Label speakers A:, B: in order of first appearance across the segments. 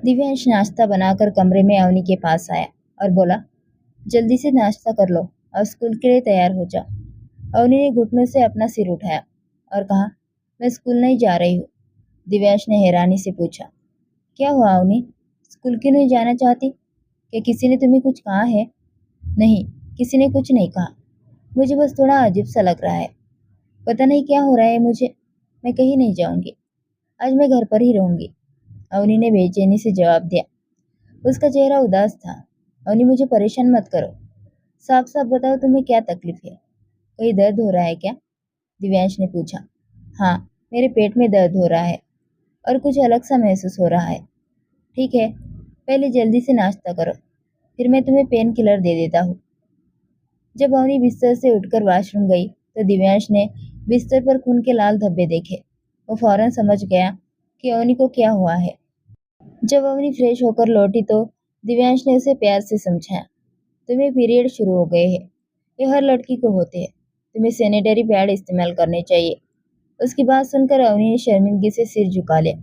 A: दिव्यांश नाश्ता बनाकर कमरे में अवनी के पास आया और बोला, जल्दी से नाश्ता कर लो और स्कूल के लिए तैयार हो जाओ। अवनी ने घुटनों से अपना सिर उठाया और कहा, मैं स्कूल नहीं जा रही हूँ। दिव्यांश ने हैरानी से पूछा, क्या हुआ अवनी? स्कूल क्यों नहीं जाना चाहती? क्या किसी ने तुम्हें कुछ कहा है? नहीं, किसी ने कुछ नहीं कहा। मुझे बस थोड़ा अजीब सा लग रहा है। पता नहीं क्या हो रहा है मुझे। मैं कहीं नहीं जाऊंगी। आज मैं घर पर ही रहूंगी। अवनी ने बेचैनी से जवाब दिया। उसका चेहरा उदास था। अवनी, मुझे परेशान मत करो। साफ साफ बताओ, तुम्हें क्या तकलीफ है? कहीं दर्द हो रहा है क्या? दिव्यांश ने पूछा। हाँ, मेरे पेट में दर्द हो रहा है और कुछ अलग सा महसूस हो रहा है। ठीक है, पहले जल्दी से नाश्ता करो, फिर मैं तुम्हें पेन किलर दे देता हूँ। जब अवनी बिस्तर से उठकर वॉशरूम गई तो दिव्यांश ने बिस्तर पर खून के लाल धब्बे देखे। वो फौरन समझ गया कि अवनी को क्या हुआ है। जब अवनी फ्रेश होकर लौटी तो दिव्यांश ने उसे प्यार से समझाया, तुम्हें पीरियड शुरू हो गए हैं। ये हर लड़की को होते हैं। तुम्हें सैनिटरी पैड इस्तेमाल करने चाहिए। उसकी बात सुनकर अवनी ने शर्मिंदगी से सिर झुका लिया।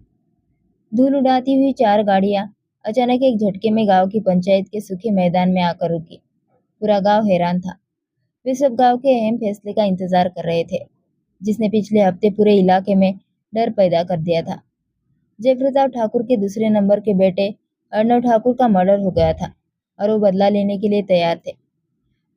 A: धूल उड़ाती हुई चार गाड़ियां अचानक एक झटके में गांव की पंचायत के सूखे मैदान में आकर रुकी। पूरा गांव हैरान था। वे सब गांव के अहम फैसले का इंतजार कर रहे थे, जिसने पिछले हफ्ते पूरे इलाके में डर पैदा कर दिया था। जयप्रताप ठाकुर के दूसरे नंबर के बेटे अर्णव ठाकुर का मर्डर हो गया था और वो बदला लेने के लिए तैयार थे।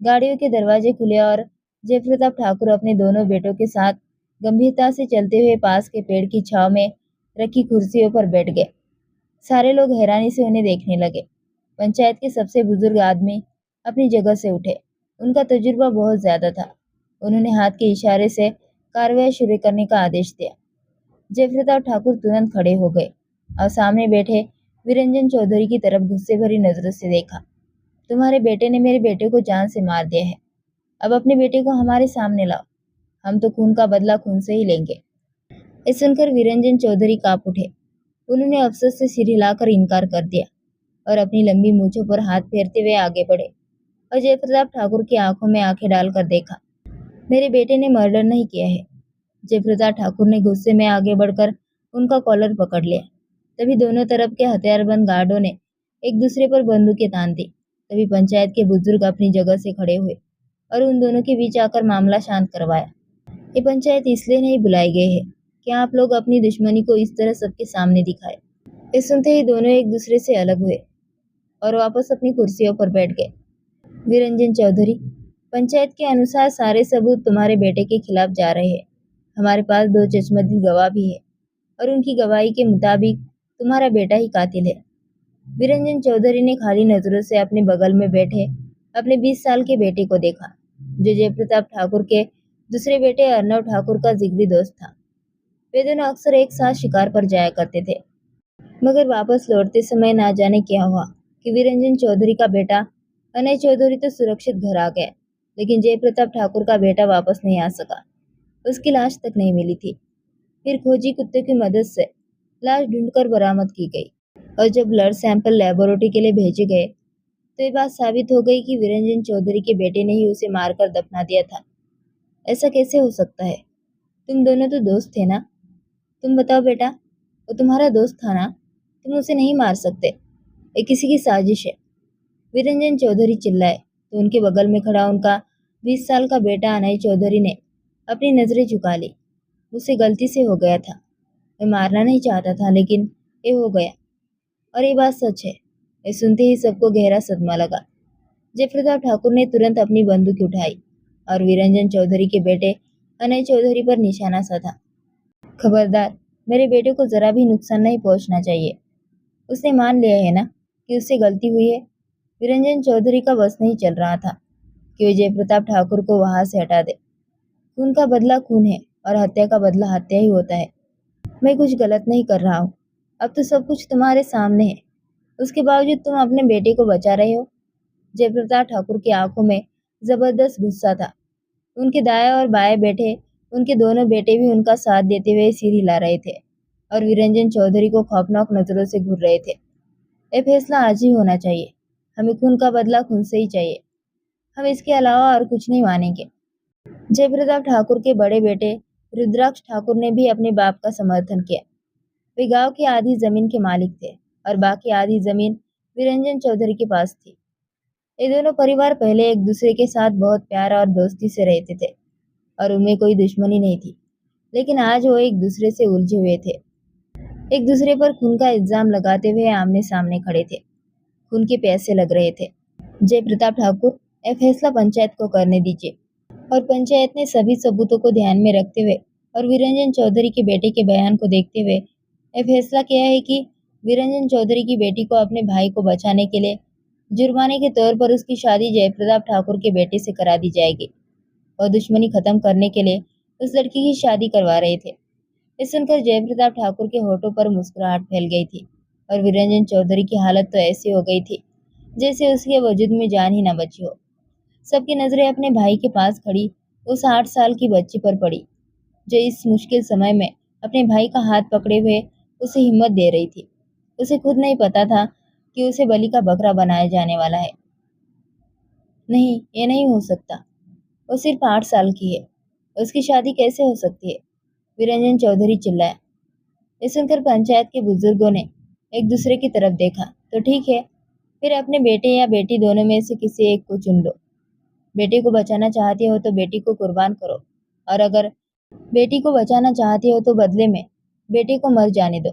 A: गाड़ियों के दरवाजे खुले और जयप्रताप ठाकुर अपने दोनों बेटों के साथ गंभीरता से चलते हुए पास के पेड़ की छांव में रखी कुर्सियों पर बैठ गए। सारे लोग हैरानी से उन्हें देखने लगे। पंचायत के सबसे बुजुर्ग आदमी अपनी जगह से उठे। उनका तजुर्बा बहुत ज्यादा था। उन्होंने हाथ के इशारे से कार्रवाई शुरू करने का आदेश दिया। जयप्रताप ठाकुर तुरंत खड़े हो गए और सामने बैठे विरंजन चौधरी की तरफ गुस्से भरी नजरों से देखा। तुम्हारे बेटे ने मेरे बेटे को जान से मार दिया है। अब अपने बेटे को हमारे सामने लाओ। हम तो खून का बदला खून से ही लेंगे। ये सुनकर विरंजन चौधरी कांप उठे। उन्होंने अफसोस से सिर हिलाकर इनकार कर दिया और अपनी लंबी मूंछों पर हाथ फेरते हुए आगे बढ़े और जयप्रताप ठाकुर की आंखों में आंखें डालकर देखा। मेरे बेटे ने मर्डर नहीं किया है। जयप्रताप ठाकुर ने गुस्से में आगे बढ़कर उनका कॉलर पकड़ लिया। तभी दोनों तरफ के हथियारबंद गार्डों ने एक दूसरे पर बंदूकें तान दी। तभी पंचायत के बुजुर्ग अपनी जगह से खड़े हुए और उन दोनों के बीच आकर मामला शांत करवाया। ये पंचायत इसलिए नहीं बुलाई गई है कि आप लोग अपनी दुश्मनी को इस तरह सबके सामने दिखाए। ये सुनते ही दोनों एक दूसरे से अलग हुए और वापस अपनी कुर्सियों पर बैठ गए। विरंजन चौधरी, पंचायत के अनुसार सारे सबूत तुम्हारे बेटे के खिलाफ जा रहे हैं। हमारे पास दो चश्मदीद गवाह भी है और उनकी गवाही के मुताबिक तुम्हारा बेटा ही कातिल है। विरंजन चौधरी ने खाली नजरों से अपने बगल में बैठे अपने 20 साल के बेटे को देखा, जो जयप्रताप ठाकुर के दूसरे बेटे अर्णव ठाकुर का जिगरी दोस्त था। वे दोनों अक्सर एक साथ शिकार पर जाया करते थे, मगर वापस लौटते समय ना जाने क्या हुआ कि विरंजन चौधरी का बेटा अनय चौधरी तो सुरक्षित घर आ गया, लेकिन जयप्रताप ठाकुर का बेटा वापस नहीं आ सका। उसकी लाश तक नहीं मिली थी। फिर खोजी कुत्ते की मदद से लाश ढूंढकर बरामद की गई और जब ब्लड सैंपल लेबोरेटरी के लिए भेजे गए तो ये बात साबित हो गई कि विरंजन चौधरी के बेटे ने ही उसे मारकर दफना दिया था। ऐसा कैसे हो सकता है? तुम दोनों तो दोस्त थे ना? तुम बताओ बेटा, वो तुम्हारा दोस्त था ना? तुम उसे नहीं मार सकते। ये किसी की साजिश है। विरंजन चौधरी चिल्लाए तो उनके बगल में खड़ा उनका 20 साल का बेटा अनय चौधरी ने अपनी नजरें झुका ली। मुझसे गलती से हो गया था। मैं मारना नहीं चाहता था, लेकिन ये हो गया और ये बात सच है। ये सुनते ही सबको गहरा सदमा लगा। जयप्रताप ठाकुर ने तुरंत अपनी बंदूक उठाई और विरंजन चौधरी के बेटे अनय चौधरी पर निशाना साधा। खबरदार, मेरे बेटे को जरा भी नुकसान नहीं पहुंचना चाहिए। उसने मान लिया है ना कि उससे गलती हुई है। विरंजन चौधरी का बस नहीं चल रहा था कि वे जयप्रताप ठाकुर को वहां से हटा दे। खून का बदला खून है और हत्या का बदला हत्या ही होता है। मैं कुछ गलत नहीं कर रहा हूँ। अब तो सब कुछ तुम्हारे सामने है। उसके बावजूद तुम अपने बेटे को बचा रहे हो। जयप्रताप ठाकुर की आंखों में जबरदस्त गुस्सा था। उनके दाएं और बाएं बैठे उनके दोनों बेटे भी उनका साथ देते हुए सिर हिला रहे थे और विरंजन चौधरी को खौफनाक नजरों से घूर रहे थे। यह फैसला आज ही होना चाहिए। हमें खून का बदला खून से ही चाहिए। हम इसके अलावा और कुछ नहीं मानेंगे। जयप्रताप ठाकुर के बड़े बेटे रुद्राक्ष ठाकुर ने भी अपने बाप का समर्थन किया। वे गांव की आधी जमीन के मालिक थे और बाकी आधी जमीन विरंजन चौधरी के पास थी। ये दोनों परिवार पहले एक दूसरे के साथ बहुत प्यार और दोस्ती से रहते थे और उनमें कोई दुश्मनी नहीं थी। लेकिन आज वो एक दूसरे से उलझे हुए थे, एक दूसरे पर खून का इल्जाम लगाते हुए आमने सामने खड़े थे। खून के प्यासे लग रहे थे। जयप्रताप ठाकुर, यह फैसला पंचायत को करने दीजिए। और पंचायत ने सभी सबूतों को ध्यान में रखते हुए और विरंजन चौधरी के बेटे के बयान को देखते हुए यह फैसला किया है कि विरंजन चौधरी की बेटी को अपने भाई को बचाने के लिए जुर्माने के तौर पर उसकी शादी जयप्रताप ठाकुर के बेटे से करा दी जाएगी और दुश्मनी खत्म करने के लिए उस लड़की की शादी करवा रहे थे। ये सुनकर जयप्रताप ठाकुर के होठों पर मुस्कुराहट फैल गई थी और विरंजन चौधरी की हालत तो ऐसी हो गई थी जैसे उसके वजूद में जान ही न बची हो। सबकी नजरें अपने भाई के पास खड़ी उस 8 साल की बच्ची पर पड़ी, जो इस मुश्किल समय में अपने भाई का हाथ पकड़े हुए उसे हिम्मत दे रही थी। उसे खुद नहीं पता था कि उसे बलि का बकरा बनाया जाने वाला है। नहीं, ये नहीं हो सकता। वो सिर्फ 8 साल की है। उसकी शादी कैसे हो सकती है? विरंजन चौधरी चिल्लाया। ये सुनकर पंचायत के बुजुर्गों ने एक दूसरे की तरफ देखा। तो ठीक है, फिर अपने बेटे या बेटी दोनों में से किसी एक को चुन लो। बेटे को बचाना चाहते हो तो बेटी को कुर्बान करो, और अगर बेटी को बचाना चाहते हो तो बदले में बेटे को मर जाने दो।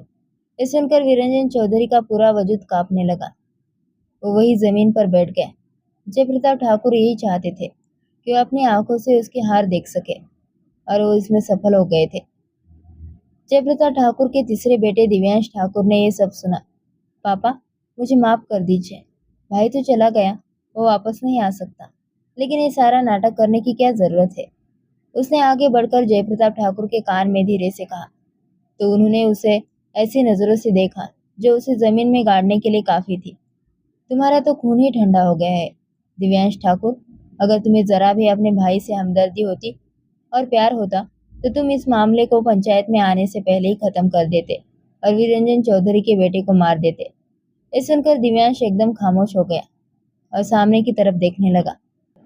A: ये सुनकर विरंजन चौधरी का पूरा वजूद कांपने लगा। वो वही जमीन पर बैठ गए। जयप्रताप ठाकुर यही चाहते थे कि वो अपनी आंखों से उसकी हार देख सके, और वो इसमें सफल हो गए थे। जयप्रताप ठाकुर के तीसरे बेटे दिव्यांश ठाकुर ने ये सब सुना। पापा, मुझे माफ कर दीजिए। भाई तो चला गया, वो वापस नहीं आ सकता, लेकिन ये सारा नाटक करने की क्या जरूरत है? उसने आगे बढ़कर जयप्रताप ठाकुर के कान में धीरे से कहा। तो उन्होंने उसे ऐसी नजरों से देखा जो उसे जमीन में गाड़ने के लिए काफी थी। तुम्हारा तो खून ही ठंडा हो गया है, दिव्यांश ठाकुर। अगर तुम्हें जरा भी अपने भाई से हमदर्दी होती और प्यार होता तो तुम इस मामले को पंचायत में आने से पहले ही खत्म कर देते और विरंजन चौधरी के बेटे को मार देते। ये सुनकर दिव्यांश एकदम खामोश हो गया और सामने की तरफ देखने लगा।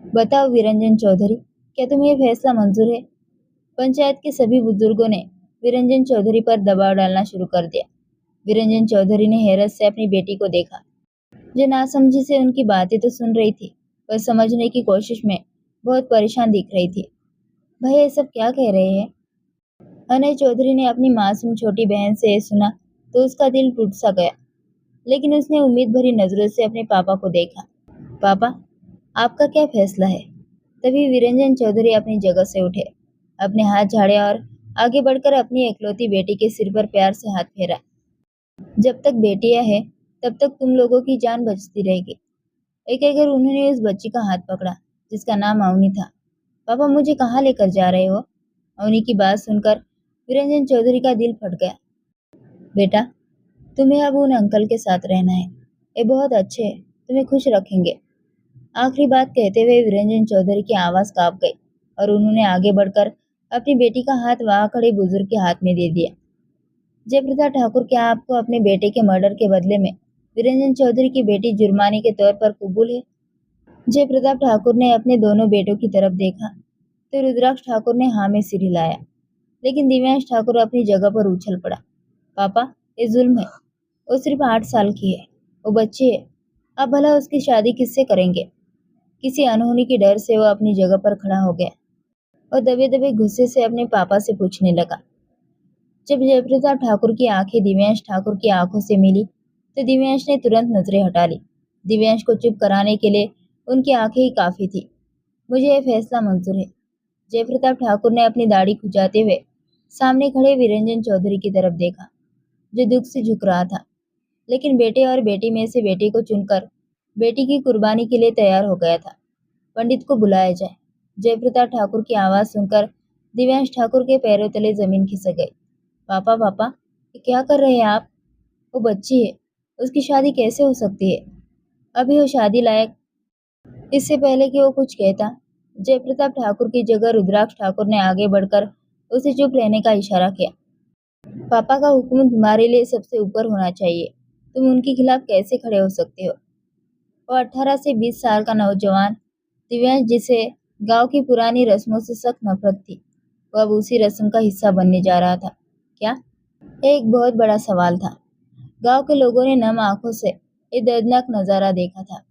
A: बताओ विरंजन चौधरी, क्या तुम्हें यह फैसला मंजूर है? पंचायत के सभी बुजुर्गों ने विरंजन चौधरी पर दबाव डालना शुरू कर दिया। विरंजन चौधरी ने हैरत से अपनी बेटी को देखा, जो नासमझी से उनकी बातें तो सुन रही थी पर समझने की कोशिश में बहुत परेशान दिख रही थी। भाई, ये सब क्या कह रहे हैं? अनय चौधरी ने अपनी मासूम छोटी बहन से ये सुना तो उसका दिल टूट सा गया, लेकिन उसने उम्मीद भरी नजरों से अपने पापा को देखा। पापा, आपका क्या फैसला है? तभी विरंजन चौधरी अपनी जगह से उठे, अपने हाथ झाड़े और आगे बढ़कर अपनी इकलौती बेटी के सिर पर प्यार से हाथ फेरा। जब तक बेटियां हैं तब तक तुम लोगों की जान बचती रहेगी। एक एक कर उन्होंने उस बच्ची का हाथ पकड़ा जिसका नाम अवनी था। पापा, मुझे कहाँ लेकर जा रहे हो? अवनी की बात सुनकर विरंजन चौधरी का दिल फट गया। बेटा, तुम्हें अब उन अंकल के साथ रहना है। ये बहुत अच्छे हैं, तुम्हें खुश रखेंगे। आखिरी बात कहते हुए विरंजन चौधरी की आवाज कांप गई और उन्होंने आगे बढ़कर अपनी बेटी का हाथ वहां खड़े बुजुर्ग के हाथ में दे दिया। जयप्रताप ठाकुर, क्या आपको अपने बेटे के मर्डर के बदले में विरंजन चौधरी की बेटी जुर्माने के तौर पर कबूल है? जयप्रताप ठाकुर ने अपने दोनों बेटों की तरफ देखा तो रुद्राक्ष ठाकुर ने हाँ में सिर हिलाया, लेकिन दिव्यांश ठाकुर अपनी जगह पर उछल पड़ा। पापा, ये जुल्म है। वो सिर्फ 8 साल की है, वो बच्ची है। अब भला उसकी शादी किससे करेंगे? किसी अनहोनी के डर से वो अपनी जगह पर खड़ा हो गया और दबे दबे गुस्से से अपने पापा से पूछने लगा। जब जयप्रताप ठाकुर की आंखें दिव्यांश ठाकुर की आंखों से मिली तो दिव्यांश ने तुरंत नजरें हटा ली। दिव्यांश को चुप कराने के लिए उनकी आंखें ही काफी थी। मुझे यह फैसला मंजूर है। जयप्रताप ठाकुर ने अपनी दाढ़ी खुजाते हुए सामने खड़े विरंजन चौधरी की तरफ देखा, जो दुख से झुक रहा था, लेकिन बेटे और बेटी में से बेटी को चुनकर बेटी की कुर्बानी के लिए तैयार हो गया था। पंडित को बुलाया जाए। जयप्रताप ठाकुर की आवाज सुनकर दिव्यांश ठाकुर के पैरों तले जमीन खिसक गई। पापा, पापा, ये क्या कर रहे हैं आप? वो बच्ची है, उसकी शादी कैसे हो सकती है? अभी वो शादी लायक। इससे पहले कि वो कुछ कहता, जयप्रताप ठाकुर की जगह रुद्राक्ष ठाकुर ने आगे बढ़कर उसे चुप रहने का इशारा किया। पापा का हुक्म तुम्हारे लिए सबसे ऊपर होना चाहिए। तुम उनके खिलाफ कैसे खड़े हो सकते हो? वो 18 से 20 साल का नौजवान दिव्यांश, जिसे गांव की पुरानी रस्मों से सख्त नफरत थी, वो अब उसी रस्म का हिस्सा बनने जा रहा था क्या? ये एक बहुत बड़ा सवाल था। गांव के लोगों ने नम आंखों से ये दर्दनाक नजारा देखा था।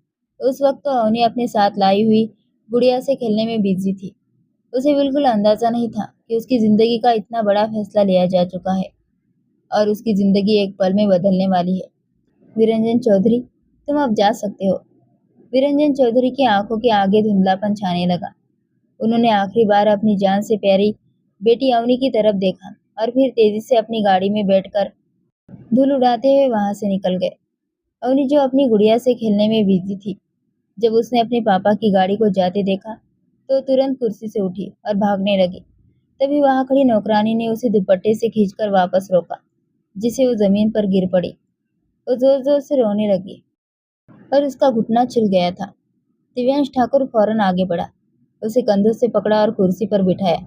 A: उस वक्त तो अवनी अपने साथ लाई हुई गुड़िया से खेलने में बिजी थी। उसे बिल्कुल अंदाजा नहीं था कि उसकी जिंदगी का इतना बड़ा फैसला लिया जा चुका है और उसकी जिंदगी एक पल में बदलने वाली है। विरंजन चौधरी, तुम अब जा सकते हो। विरंजन चौधरी की आंखों के आगे धुंधलापन छाने लगा। उन्होंने आखिरी बार अपनी जान से प्यारी बेटी अवनी की तरफ देखा और फिर तेजी से अपनी गाड़ी में बैठकर धूल उड़ाते हुए वहां से निकल गए। अवनी जो अपनी गुड़िया से खेलने में बिजी थी, जब उसने अपने पापा की गाड़ी को जाते देखा तो तुरंत कुर्सी से उठी और भागने लगी। तभी वहां खड़ी नौकरानी ने उसे दुपट्टे से खींचकर वापस रोका, जिससे वो जमीन पर गिर पड़ी। वो जोर जोर से रोने लगी और उसका घुटना छिल गया था। दिव्यांश ठाकुर फौरन आगे बढ़ा, उसे कंधों से पकड़ा और कुर्सी पर बिठाया।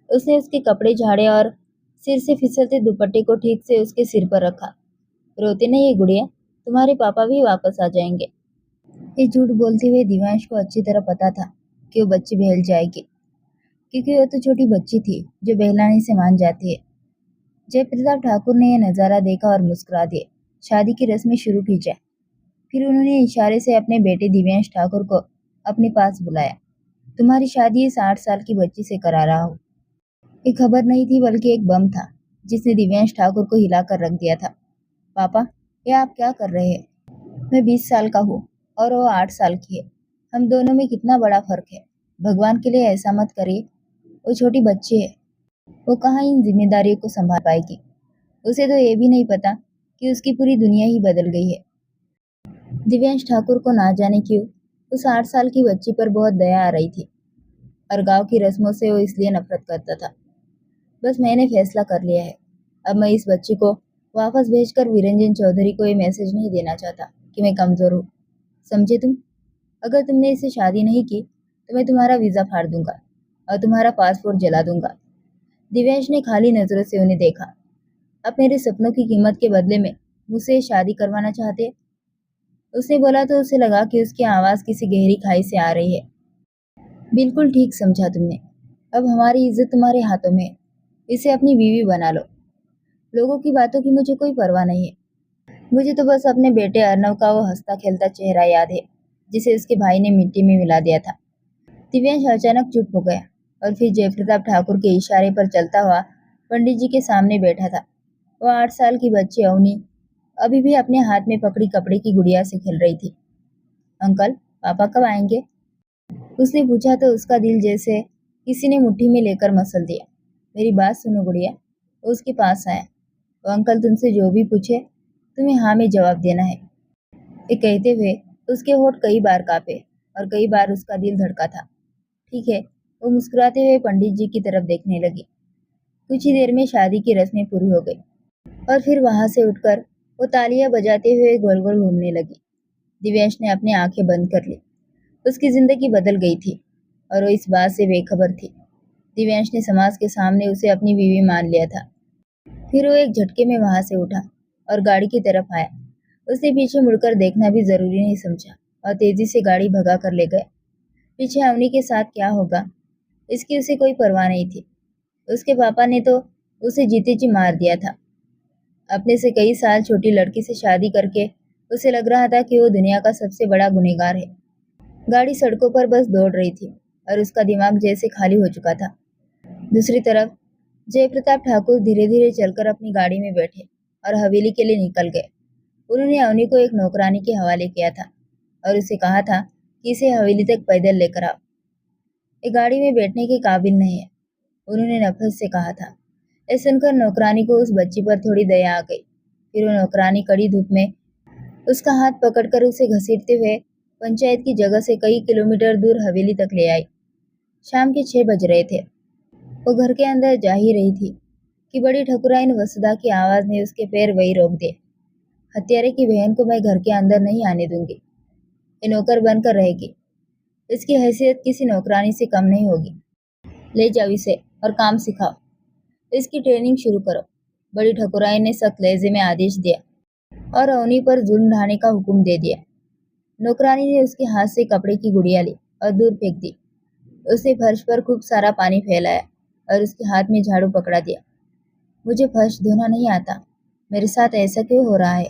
A: उसने उसके कपड़े झाड़े और सिर से फिसलते दुपट्टे को ठीक से उसके सिर पर रखा। रोते नहीं है गुड़िया, तुम्हारे पापा भी वापस आ जाएंगे। ये झूठ बोलते हुए दिव्यांश को अच्छी तरह पता था कि वो बच्ची बहल जाएगी, क्योंकि वो तो छोटी बच्ची थी जो बहलाने से मान जाती है। जयप्रताप ठाकुर ने यह नजारा देखा और मुस्कुरा दिए। शादी की रस्में शुरू की जाए। फिर उन्होंने इशारे से अपने बेटे दिव्यांश ठाकुर को अपने पास बुलाया। तुम्हारी शादी इस 8 साल की बच्ची से करा रहा हूँ। ये खबर नहीं थी बल्कि एक बम था जिसने दिव्यांश ठाकुर को हिलाकर रख दिया था। पापा, ये आप क्या कर रहे हैं? मैं 20 साल का हूँ और वो 8 साल की है। हम दोनों में कितना बड़ा फर्क है। भगवान के लिए ऐसा मत करिए। वो छोटी बच्ची है, वो कहाँ इन जिम्मेदारियों को संभाल पाएगी। उसे तो ये भी नहीं पता कि उसकी पूरी दुनिया ही बदल गई है। दिव्यांश ठाकुर को ना जाने क्यों उस 8 साल की बच्ची पर बहुत दया आ रही थी और गांव की रस्मों से वो इसलिए नफरत करता था। बस मैंने फैसला कर लिया है। अब मैं इस बच्ची को वापस भेजकर विरंजन चौधरी को ये मैसेज नहीं देना चाहता कि मैं कमजोर हूँ। समझे तुम? अगर तुमने इससे शादी नहीं की तो मैं तुम्हारा वीजा फाड़ दूंगा और तुम्हारा पासपोर्ट जला दूंगा। दिव्यांश ने खाली नजरों से उन्हें देखा। अब मेरे सपनों की कीमत के बदले में मुझसे शादी करवाना चाहते? उसने बोला तो उसे लगा कि उसकी आवाज किसी गहरी खाई से आ रही है। बिल्कुल ठीक समझा तुमने। अब हमारी इज्जत तुम्हारे हाथों में है। इसे अपनी बीवी बना लो। लोगों की बातों की मुझे कोई परवाह नहीं है। मुझे तो बस अपने बेटे अर्नव का वो हंसता खेलता चेहरा याद है, जिसे उसके भाई ने मिट्टी में मिला दिया था। दिव्यांश अचानक चुप हो गया और फिर जयप्रताप ठाकुर के इशारे पर चलता हुआ पंडित जी के सामने बैठा था। वो 8 साल की बच्ची अवनी अभी भी अपने हाथ में पकड़ी कपड़े की गुड़िया से खेल रही थी। अंकल, पापा कब आएंगे? उसने पूछा तो उसका दिल जैसे किसी ने मुट्ठी में लेकर मसल दिया। मेरी बात सुनो गुड़िया। वो उसके पास आया। वो अंकल तुमसे जो भी पूछे तुम्हें हाँ में जवाब देना है। ये कहते हुए उसके होठ कई बार कांपे और कई बार उसका दिल धड़का था। ठीक है, वो मुस्कुराते हुए पंडित जी की तरफ देखने लगी। कुछ ही देर में शादी की रस्में पूरी हो गई और फिर वहां से उठकर वो तालियां बजाते हुए गोल गोल घूमने लगी। दिव्यांश ने अपनी आंखें बंद कर ली। उसकी जिंदगी बदल गई थी और वो इस बात से बेखबर थी। दिव्यांश ने समाज के सामने उसे अपनी बीवी मान लिया था। फिर वो एक झटके में वहां से उठा और गाड़ी की तरफ आया। उसने पीछे मुड़कर देखना भी जरूरी नहीं समझा और तेजी से गाड़ी भगा कर ले गया। पीछे अवनी के साथ क्या होगा इसकी उसे कोई परवाह नहीं थी। उसके पापा ने तो उसे जीते जी मार दिया था। अपने से कई साल छोटी लड़की से शादी करके उसे लग रहा था कि वो दुनिया का सबसे बड़ा गुनहगार है। गाड़ी सड़कों पर बस दौड़ रही थी और उसका दिमाग जैसे खाली हो चुका था। दूसरी तरफ जयप्रताप ठाकुर धीरे धीरे चलकर अपनी गाड़ी में बैठे और हवेली के लिए निकल गए। उन्होंने अवनी को एक नौकरानी के हवाले किया था और उसे कहा था कि इसे हवेली तक पैदल लेकर आओ। ये गाड़ी में बैठने के काबिल नहीं है, उन्होंने नफरत से कहा था। ये सुनकर नौकरानी को उस बच्ची पर थोड़ी दया आ गई। फिर वो नौकरानी कड़ी धूप में उसका हाथ पकड़कर उसे घसीटते हुए पंचायत की जगह से कई किलोमीटर दूर हवेली तक ले आई। शाम के 6 बज रहे थे। वो घर के अंदर जा ही रही थी कि बड़ी ठकुराइन वसुधा की आवाज ने उसके पैर वही रोक दिए। हत्यारे की बहन को मैं घर के अंदर नहीं आने दूंगी। ये नौकर बनकर रहेगी। इसकी हैसियत किसी नौकरानी से कम नहीं होगी। ले जाओ इसे और काम सिखाओ। इसकी ट्रेनिंग शुरू करो। बड़ी ठकुराइन ने सख्त लहजे में आदेश दिया और अवनी पर जुल्म ढाने का हुक्म दे दिया। नौकरानी ने उसके हाथ से कपड़े की गुड़िया ली और दूर फेंक दी। उसने फर्श पर खूब सारा पानी फैलाया और उसके हाथ में झाड़ू पकड़ा दिया। मुझे फर्श धोना नहीं आता, मेरे साथ ऐसा क्यों हो रहा है?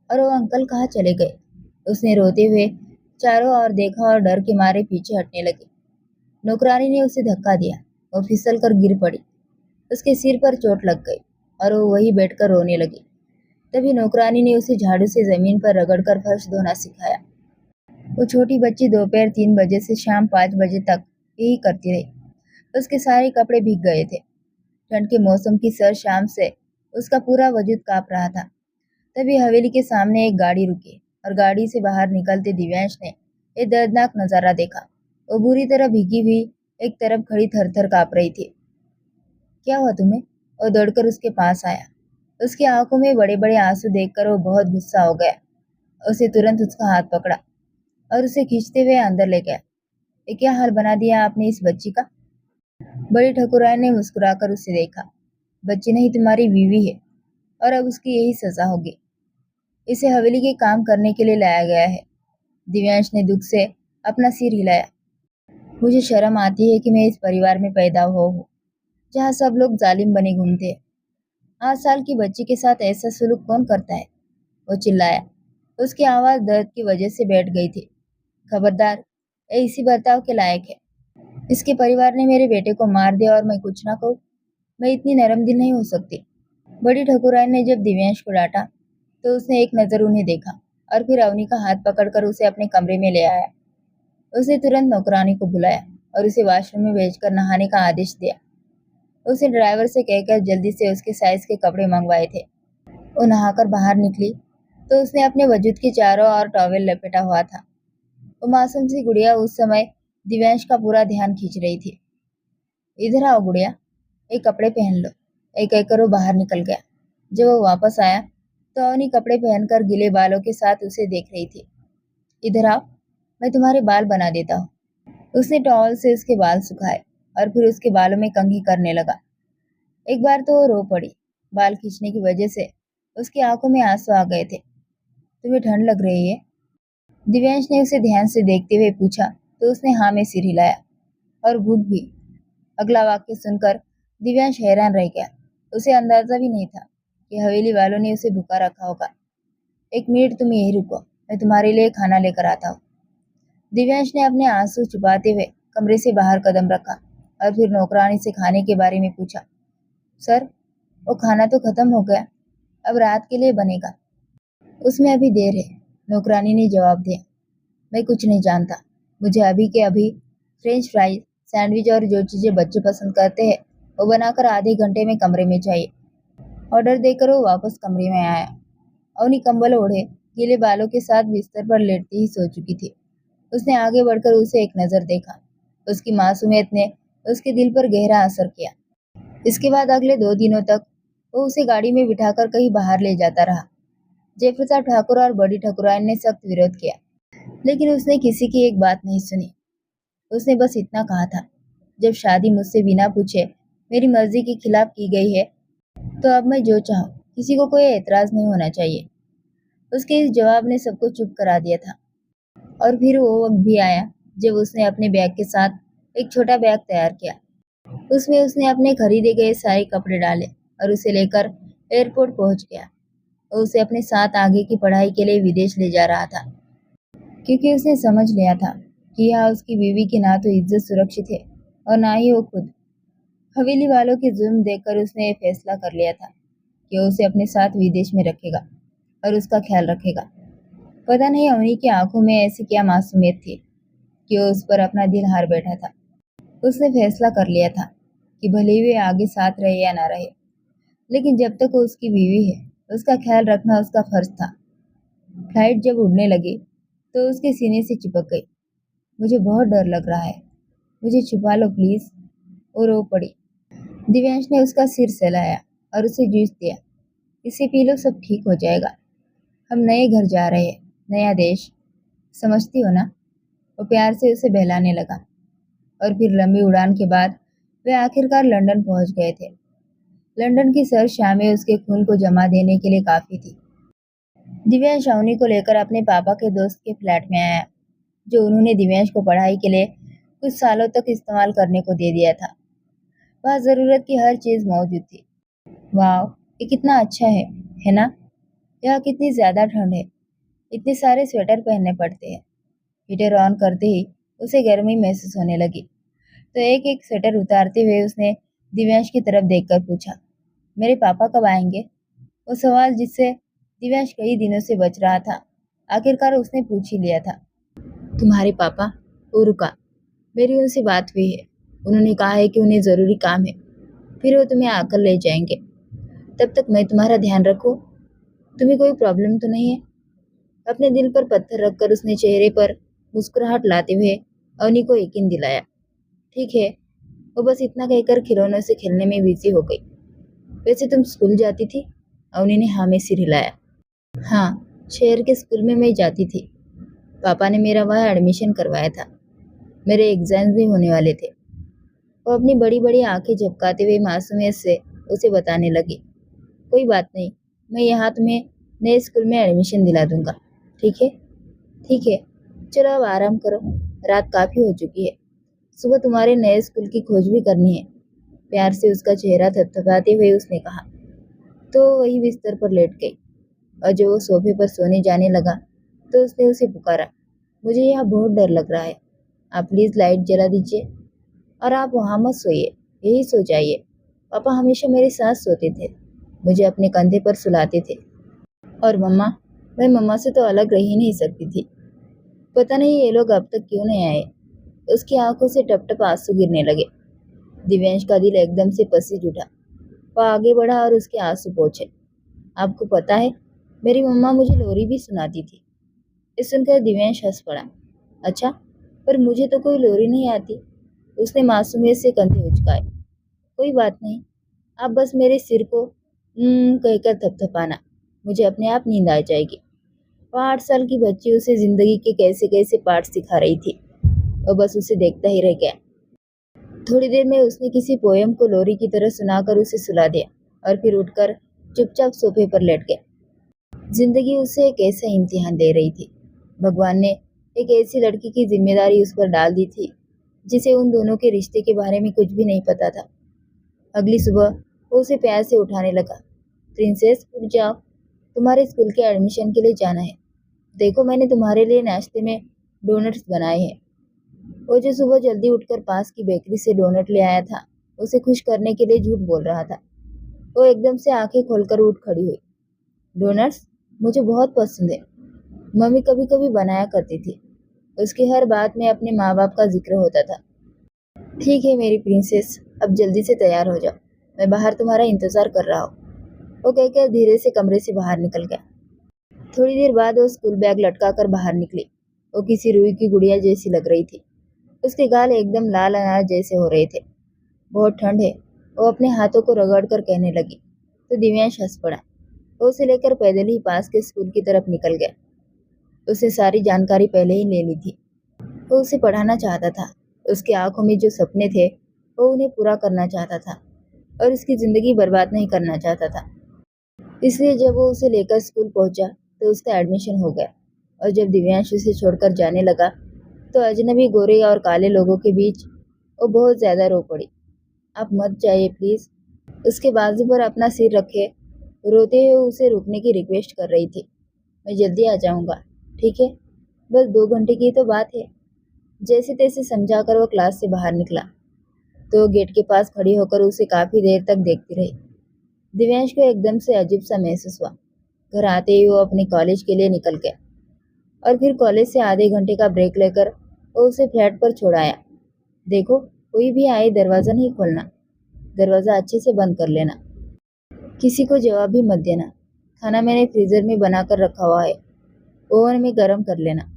A: और वो अंकल कहाँ चले गए? उसने रोते हुए चारों ओर देखा और डर के मारे पीछे हटने लगी। नौकरानी ने उसे धक्का दिया। वो फिसल कर गिर पड़ी। उसके सिर पर चोट लग गई और वो वहीं बैठकर रोने लगी। तभी नौकरानी ने उसे झाड़ू से जमीन पर रगड़कर फर्श धोना सिखाया। वो छोटी बच्ची दोपहर 3 बजे से शाम 5 बजे तक यही करती रही। उसके सारे कपड़े भीग गए थे। ठंड के मौसम की सर शाम से उसका पूरा वजूद कांप रहा था। तभी हवेली के सामने एक गाड़ी रुकी और गाड़ी से बाहर निकलते दिव्यांश ने एक दर्दनाक नजारा देखा। वो बुरी तरह भीगी हुई एक तरफ खड़ी थर-थर कांप रही थी। क्या हुआ तुम्हें? वो दौड़कर उसके पास आया। उसकी आंखों में बड़े-बड़े आंसू देखकर वो बहुत गुस्सा हो गया। उसे तुरंत उसका हाथ पकड़ा और उसे खींचते हुए अंदर ले गया। ये क्या हाल बना दिया आपने इस बच्ची का? बड़ी ठकुराइन ने मुस्कुराकर उसे देखा। बच्ची नहीं, तुम्हारी बीवी है और अब उसकी यही सजा होगी। इसे हवेली के काम करने के लिए लाया गया है। दिव्यांश ने दुख से अपना सिर हिलाया। मुझे शर्म आती है कि मैं इस परिवार में पैदा हुआ हूँ, जहाँ सब लोग जालिम बने घूमते हैं। 8 साल की बच्ची के साथ ऐसा सलूक कौन करता है? वो चिल्लाया। उसकी आवाज दर्द की वजह से बैठ गई थी। खबरदार, ये इसी बर्ताव के लायक है। इसके परिवार ने मेरे बेटे को मार दिया और मैं कुछ ना कहूँ? मैं इतनी नरम दिल नहीं हो सकती। बड़ी ठकुराइन ने जब दिव्यांश को डांटा तो उसने एक नजर उन्हें देखा और फिर अवनी का हाथ पकड़कर उसे अपने कमरे में ले आया। उसने तुरंत नौकरानी को बुलाया और उसे वॉशरूम में भेजकर नहाने का आदेश दिया। उसने ड्राइवर से कहकर जल्दी से उसके साइज के कपड़े मंगवाए थे। वो नहाकर बाहर निकली तो उसने अपने वजूद के चारों ओर टॉवेल लपेटा हुआ था। वो मासूम सी गुड़िया उस समय दिव्यांश का पूरा ध्यान खींच रही थी। इधर आओ गुड़िया, ये कपड़े पहन लो। एक कहकर वो बाहर निकल गया। जब वो वापस आया तो अवनी कपड़े पहनकर गीले बालों के साथ उसे देख रही थी। इधर आओ, मैं तुम्हारे बाल बना देता हूँ। उसने टॉवल से उसके बाल सुखाए और फिर उसके बालों में कंघी करने लगा। एक बार तो वो रो पड़ी। बाल खींचने की वजह से उसकी आंखों में आंसू आ गए थे। तुम्हें ठंड लग रही है? दिव्यांश ने उसे ध्यान से देखते हुए पूछा तो उसने हाँ में सिर हिलाया। और भूख भी। अगला वाक्य सुनकर दिव्यांश हैरान रह गया। उसे अंदाजा भी नहीं था कि हवेली वालों ने उसे भूखा रखा होगा। एक मिनट तुम यहीं रुको, मैं तुम्हारे लिए खाना लेकर आता हूँ। दिव्यांश ने अपने आंसू छुपाते हुए कमरे से बाहर कदम रखा और फिर नौकरानी से खाने के बारे में पूछा। सर, वो खाना तो खत्म हो गया, अब रात के लिए बनेगा। उसमें अभी देर है, नौकरानी ने जवाब दिया। मैं कुछ नहीं जानता। मुझे अभी के अभी फ्रेंच फ्राइज, सैंडविच और जो चीजें बच्चे पसंद करते हैं वो बनाकर आधे घंटे में कमरे में चाहिए। ऑर्डर देकर वो वापस कमरे में आया। अवनी कंबल ओढ़े गीले बालों के साथ बिस्तर पर लेटती ही सो चुकी थी। उसने आगे बढ़कर उसे एक नजर देखा। उसकी मासूमियत ने उसके दिल पर गहरा असर किया। इसके बाद अगले 2 दिनों तक वो उसे गाड़ी में बिठाकर कहीं बाहर ले जाता रहा। जयप्रताप ठाकुर और बड़ी ठकुराइन ने सख्त विरोध किया, लेकिन उसने किसी की एक बात नहीं सुनी। उसने बस इतना कहा था, जब शादी मुझसे बिना पूछे मेरी मर्जी के खिलाफ की गई है तो अब मैं जो चाहूँ, किसी को कोई एतराज नहीं होना चाहिए। उसके इस जवाब ने सबको चुप करा दिया था। और फिर वो वक्त भी आया जब उसने अपने बैग के साथ एक छोटा बैग तैयार किया। उसमें उसने अपने खरीदे गए सारे कपड़े डाले और उसे लेकर एयरपोर्ट पहुंच गया। वो उसे अपने साथ आगे की पढ़ाई के लिए विदेश ले जा रहा था, क्योंकि उसने समझ लिया था कि यहाँ उसकी बीवी की ना तो इज्जत सुरक्षित है और ना ही वो खुद। हवेली वालों के जुल्म देखकर उसने ये फैसला कर लिया था कि वो उसे अपने साथ विदेश में रखेगा और उसका ख्याल रखेगा। पता नहीं अवनी की आंखों में ऐसी क्या मासूमियत थी कि वो उस पर अपना दिल हार बैठा था। उसने फैसला कर लिया था कि भले ही वे आगे साथ रहे या ना रहे, लेकिन जब तक वो उसकी बीवी है उसका ख्याल रखना उसका फर्ज था। फ्लाइट जब उड़ने लगी तो उसके सीने से चिपक गई। मुझे बहुत डर लग रहा है, मुझे छुपा लो प्लीज। वो रो पड़ी। दिव्यांश ने उसका सिर सहलाया और उसे जूस दिया। इसे पी लो, सब ठीक हो जाएगा। हम नए घर जा रहे हैं, नया देश, समझती हो ना? वो प्यार से उसे बहलाने लगा। और फिर लंबी उड़ान के बाद वे आखिरकार लंदन पहुंच गए थे। लंदन की सर्द शामें उसके खून को जमा देने के लिए काफी थी। दिव्यांश अवनी को लेकर अपने पापा के दोस्त के फ्लैट में आया, जो उन्होंने दिव्यांश को पढ़ाई के लिए कुछ सालों तक इस्तेमाल करने को दे दिया था। वहाँ जरूरत की हर चीज मौजूद थी। वाह, ये कितना अच्छा है है ना? यहाँ कितनी ज़्यादा ठंड है, इतने सारे स्वेटर पहनने पड़ते हैं। हीटर ऑन करते ही उसे गर्मी महसूस होने लगी, तो एक एक स्वेटर उतारते हुए उसने दिव्यांश की तरफ देखकर पूछा, मेरे पापा कब आएंगे? वो सवाल जिससे दिव्यांश कई दिनों से बच रहा था, आखिरकार उसने पूछ ही लिया था। तुम्हारे पापा? वो रुका। मेरी उनसे बात हुई है, उन्होंने कहा है कि उन्हें ज़रूरी काम है, फिर वो तुम्हें आकर ले जाएंगे। तब तक मैं तुम्हारा ध्यान रखूं? तुम्हें कोई प्रॉब्लम तो नहीं है? अपने दिल पर पत्थर रखकर उसने चेहरे पर मुस्कुराहट लाते हुए अवनी को यकीन दिलाया। ठीक है। वो बस इतना कहकर खिलौनों से खेलने में बिजी हो गई। वैसे तुम स्कूल जाती थी? अवनी ने हाँ में सिर हिलाया। हाँ, शहर के स्कूल में मैं जाती थी। पापा ने मेरा वहाँ एडमिशन करवाया था। मेरे एग्जाम्स भी होने वाले थे। वो अपनी बड़ी बड़ी आंखें झपकाते हुए मासूमियत से उसे बताने लगी, कोई बात नहीं, मैं यहाँ तुम्हें नए स्कूल में एडमिशन दिला दूंगा। ठीक है? ठीक है। चलो अब आराम करो, रात काफ़ी हो चुकी है। सुबह तुम्हारे नए स्कूल की खोज भी करनी है। प्यार से उसका चेहरा थपथपाते हुए उसने कहा। तो वही बिस्तर पर लेट गई, और जब वो सोफे पर सोने जाने लगा तो उसने उसे पुकारा, मुझे यहाँ बहुत डर लग रहा है, आप प्लीज़ लाइट जला दीजिए। और आप वहाँ मत सोइए, यही सो जाइए। पापा हमेशा मेरे साथ सोते थे, मुझे अपने कंधे पर सुलाते थे। और मम्मा, मैं मम्मा से तो अलग रह ही नहीं सकती थी। पता नहीं ये लोग अब तक क्यों नहीं आए। उसकी आंखों से टप टप आंसू गिरने लगे। दिव्यांश का दिल एकदम से पसीज उठा। वह आगे बढ़ा और उसके आंसू पोंछे। आपको पता है, मेरी मम्मा मुझे लोरी भी सुनाती थी। ये सुनकर दिव्यांश हंस पड़ा। अच्छा, पर मुझे तो कोई लोरी नहीं आती। उसने मासूमियत से कंधे उचकाए। कोई बात नहीं, आप बस मेरे सिर को कहकर थपथपाना, मुझे अपने आप नींद आ जाएगी। वह 8 साल की बच्ची उसे जिंदगी के कैसे कैसे पाठ सिखा रही थी। वह बस उसे देखता ही रह गया। थोड़ी देर में उसने किसी पोयम को लोरी की तरह सुनाकर उसे सुला दिया और फिर उठकर चुपचाप सोफे पर लेट गया। जिंदगी उसे एक ऐसा इम्तिहान दे रही थी। भगवान ने एक ऐसी लड़की की जिम्मेदारी उस पर डाल दी थी जिसे उन दोनों के रिश्ते के बारे में कुछ भी नहीं पता था। अगली सुबह वो उसे प्यार से उठाने लगा। प्रिंसेस, उठ जाओ, तुम्हारे स्कूल के एडमिशन के लिए जाना है। देखो, मैंने तुम्हारे लिए नाश्ते में डोनट्स बनाए हैं। वो जो सुबह जल्दी उठकर पास की बेकरी से डोनट ले आया था, उसे खुश करने के लिए झूठ बोल रहा था। वो एकदम से आंखें खोलकर उठ खड़ी हुई। डोनट्स मुझे बहुत पसंद है, मम्मी कभी कभी बनाया करती थी। उसकी हर बात में अपने माँ बाप का जिक्र होता था। ठीक है मेरी प्रिंसेस, अब जल्दी से तैयार हो जाओ, मैं बाहर तुम्हारा इंतजार कर रहा हूँ। वो कहकर धीरे से कमरे से बाहर निकल गया। थोड़ी देर बाद वो स्कूल बैग लटका कर बाहर निकली। वो किसी रुई की गुड़िया जैसी लग रही थी। उसके गाल एकदम लाल अनार जैसे हो रहे थे। बहुत ठंड है, वो अपने हाथों को रगड़ कर कहने लगी, तो दिव्यांश हंस पड़ा। वो उसे लेकर पैदल ही पास के स्कूल की तरफ निकल गया। उसने सारी जानकारी पहले ही ले ली थी। वो उसे पढ़ाना चाहता था। उसकी आंखों में जो सपने थे वो उन्हें पूरा करना चाहता था और उसकी ज़िंदगी बर्बाद नहीं करना चाहता था। इसलिए जब वो उसे लेकर स्कूल पहुंचा तो उसका एडमिशन हो गया। और जब दिव्यांश उसे छोड़कर जाने लगा तो अजनबी गोरे और काले लोगों के बीच वो बहुत ज़्यादा रो पड़ी। आप मत जाइए प्लीज़। उसके बाजू पर अपना सिर रखे रोते हुए उसे रुकने की रिक्वेस्ट कर रही थी। मैं जल्दी आ जाऊंगा, ठीक है, बस 2 घंटे की तो बात है। जैसे तैसे समझाकर वो क्लास से बाहर निकला तो गेट के पास खड़ी होकर उसे काफ़ी देर तक देखती रही। दिव्यांश को एकदम से अजीब सा महसूस हुआ। घर आते ही वो अपने कॉलेज के लिए निकल गया और फिर कॉलेज से आधे घंटे का ब्रेक लेकर वो उसे फ्लैट पर छोड़ आया। देखो, कोई भी आए दरवाज़ा नहीं खोलना, दरवाज़ा अच्छे से बंद कर लेना, किसी को जवाब भी मत देना। खाना मैंने फ्रीज़र में बना कर रखा हुआ है, ओवन में गर्म कर लेना।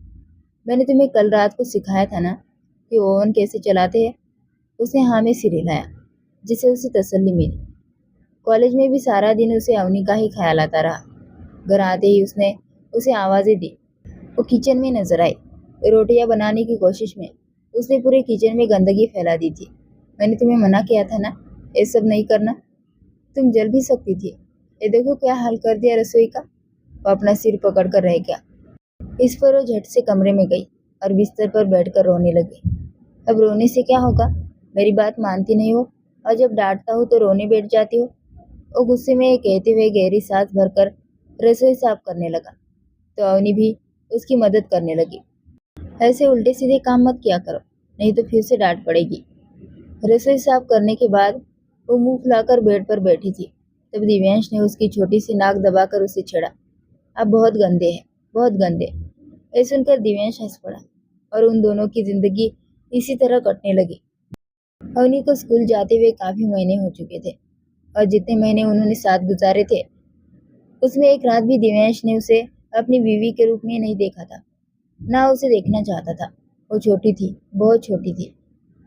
A: मैंने तुम्हें कल रात को सिखाया था ना कि ओवन कैसे चलाते हैं। उसने हाँ में सिर हिलाया, जिससे उसे तसल्ली मिली। कॉलेज में भी सारा दिन उसे अवनी का ही ख्याल आता रहा। घर आते ही उसने उसे आवाज़ें दी। वो किचन में नजर आई। रोटियां बनाने की कोशिश में उसने पूरे किचन में गंदगी फैला दी थी। मैंने तुम्हें मना किया था ना ये सब नहीं करना, तुम जल भी सकती थी। ये देखो क्या हाल कर दिया रसोई का। वो अपना सिर पकड़ कर रह गया। इस पर वो झट से कमरे में गई और बिस्तर पर बैठकर रोने लगी। अब रोने से क्या होगा, मेरी बात मानती नहीं हो और जब डांटता हूँ तो रोने बैठ जाती हो। वो गुस्से में कहते हुए गहरी सांस भरकर रसोई साफ करने लगा, तो अवनी भी उसकी मदद करने लगी। ऐसे उल्टे सीधे काम मत किया करो, नहीं तो फिर से डांट पड़ेगी। रसोई साफ करने के बाद वो मुंह फुलाकर बेड पर बैठी थी। तब दिव्यांश ने उसकी छोटी सी नाक दबाकर उसे छेड़ा। आप बहुत गंदे हैं, बहुत गंदे। ये सुनकर दिव्यांश हंस पड़ा और उन दोनों की जिंदगी इसी तरह कटने लगी। अवनी को स्कूल जाते हुए काफी महीने हो चुके थे और जितने महीने उन्होंने साथ गुजारे थे उसमें एक रात भी दिव्यांश ने उसे अपनी बीवी के रूप में नहीं देखा था, ना उसे देखना चाहता था। वो छोटी थी, बहुत छोटी थी,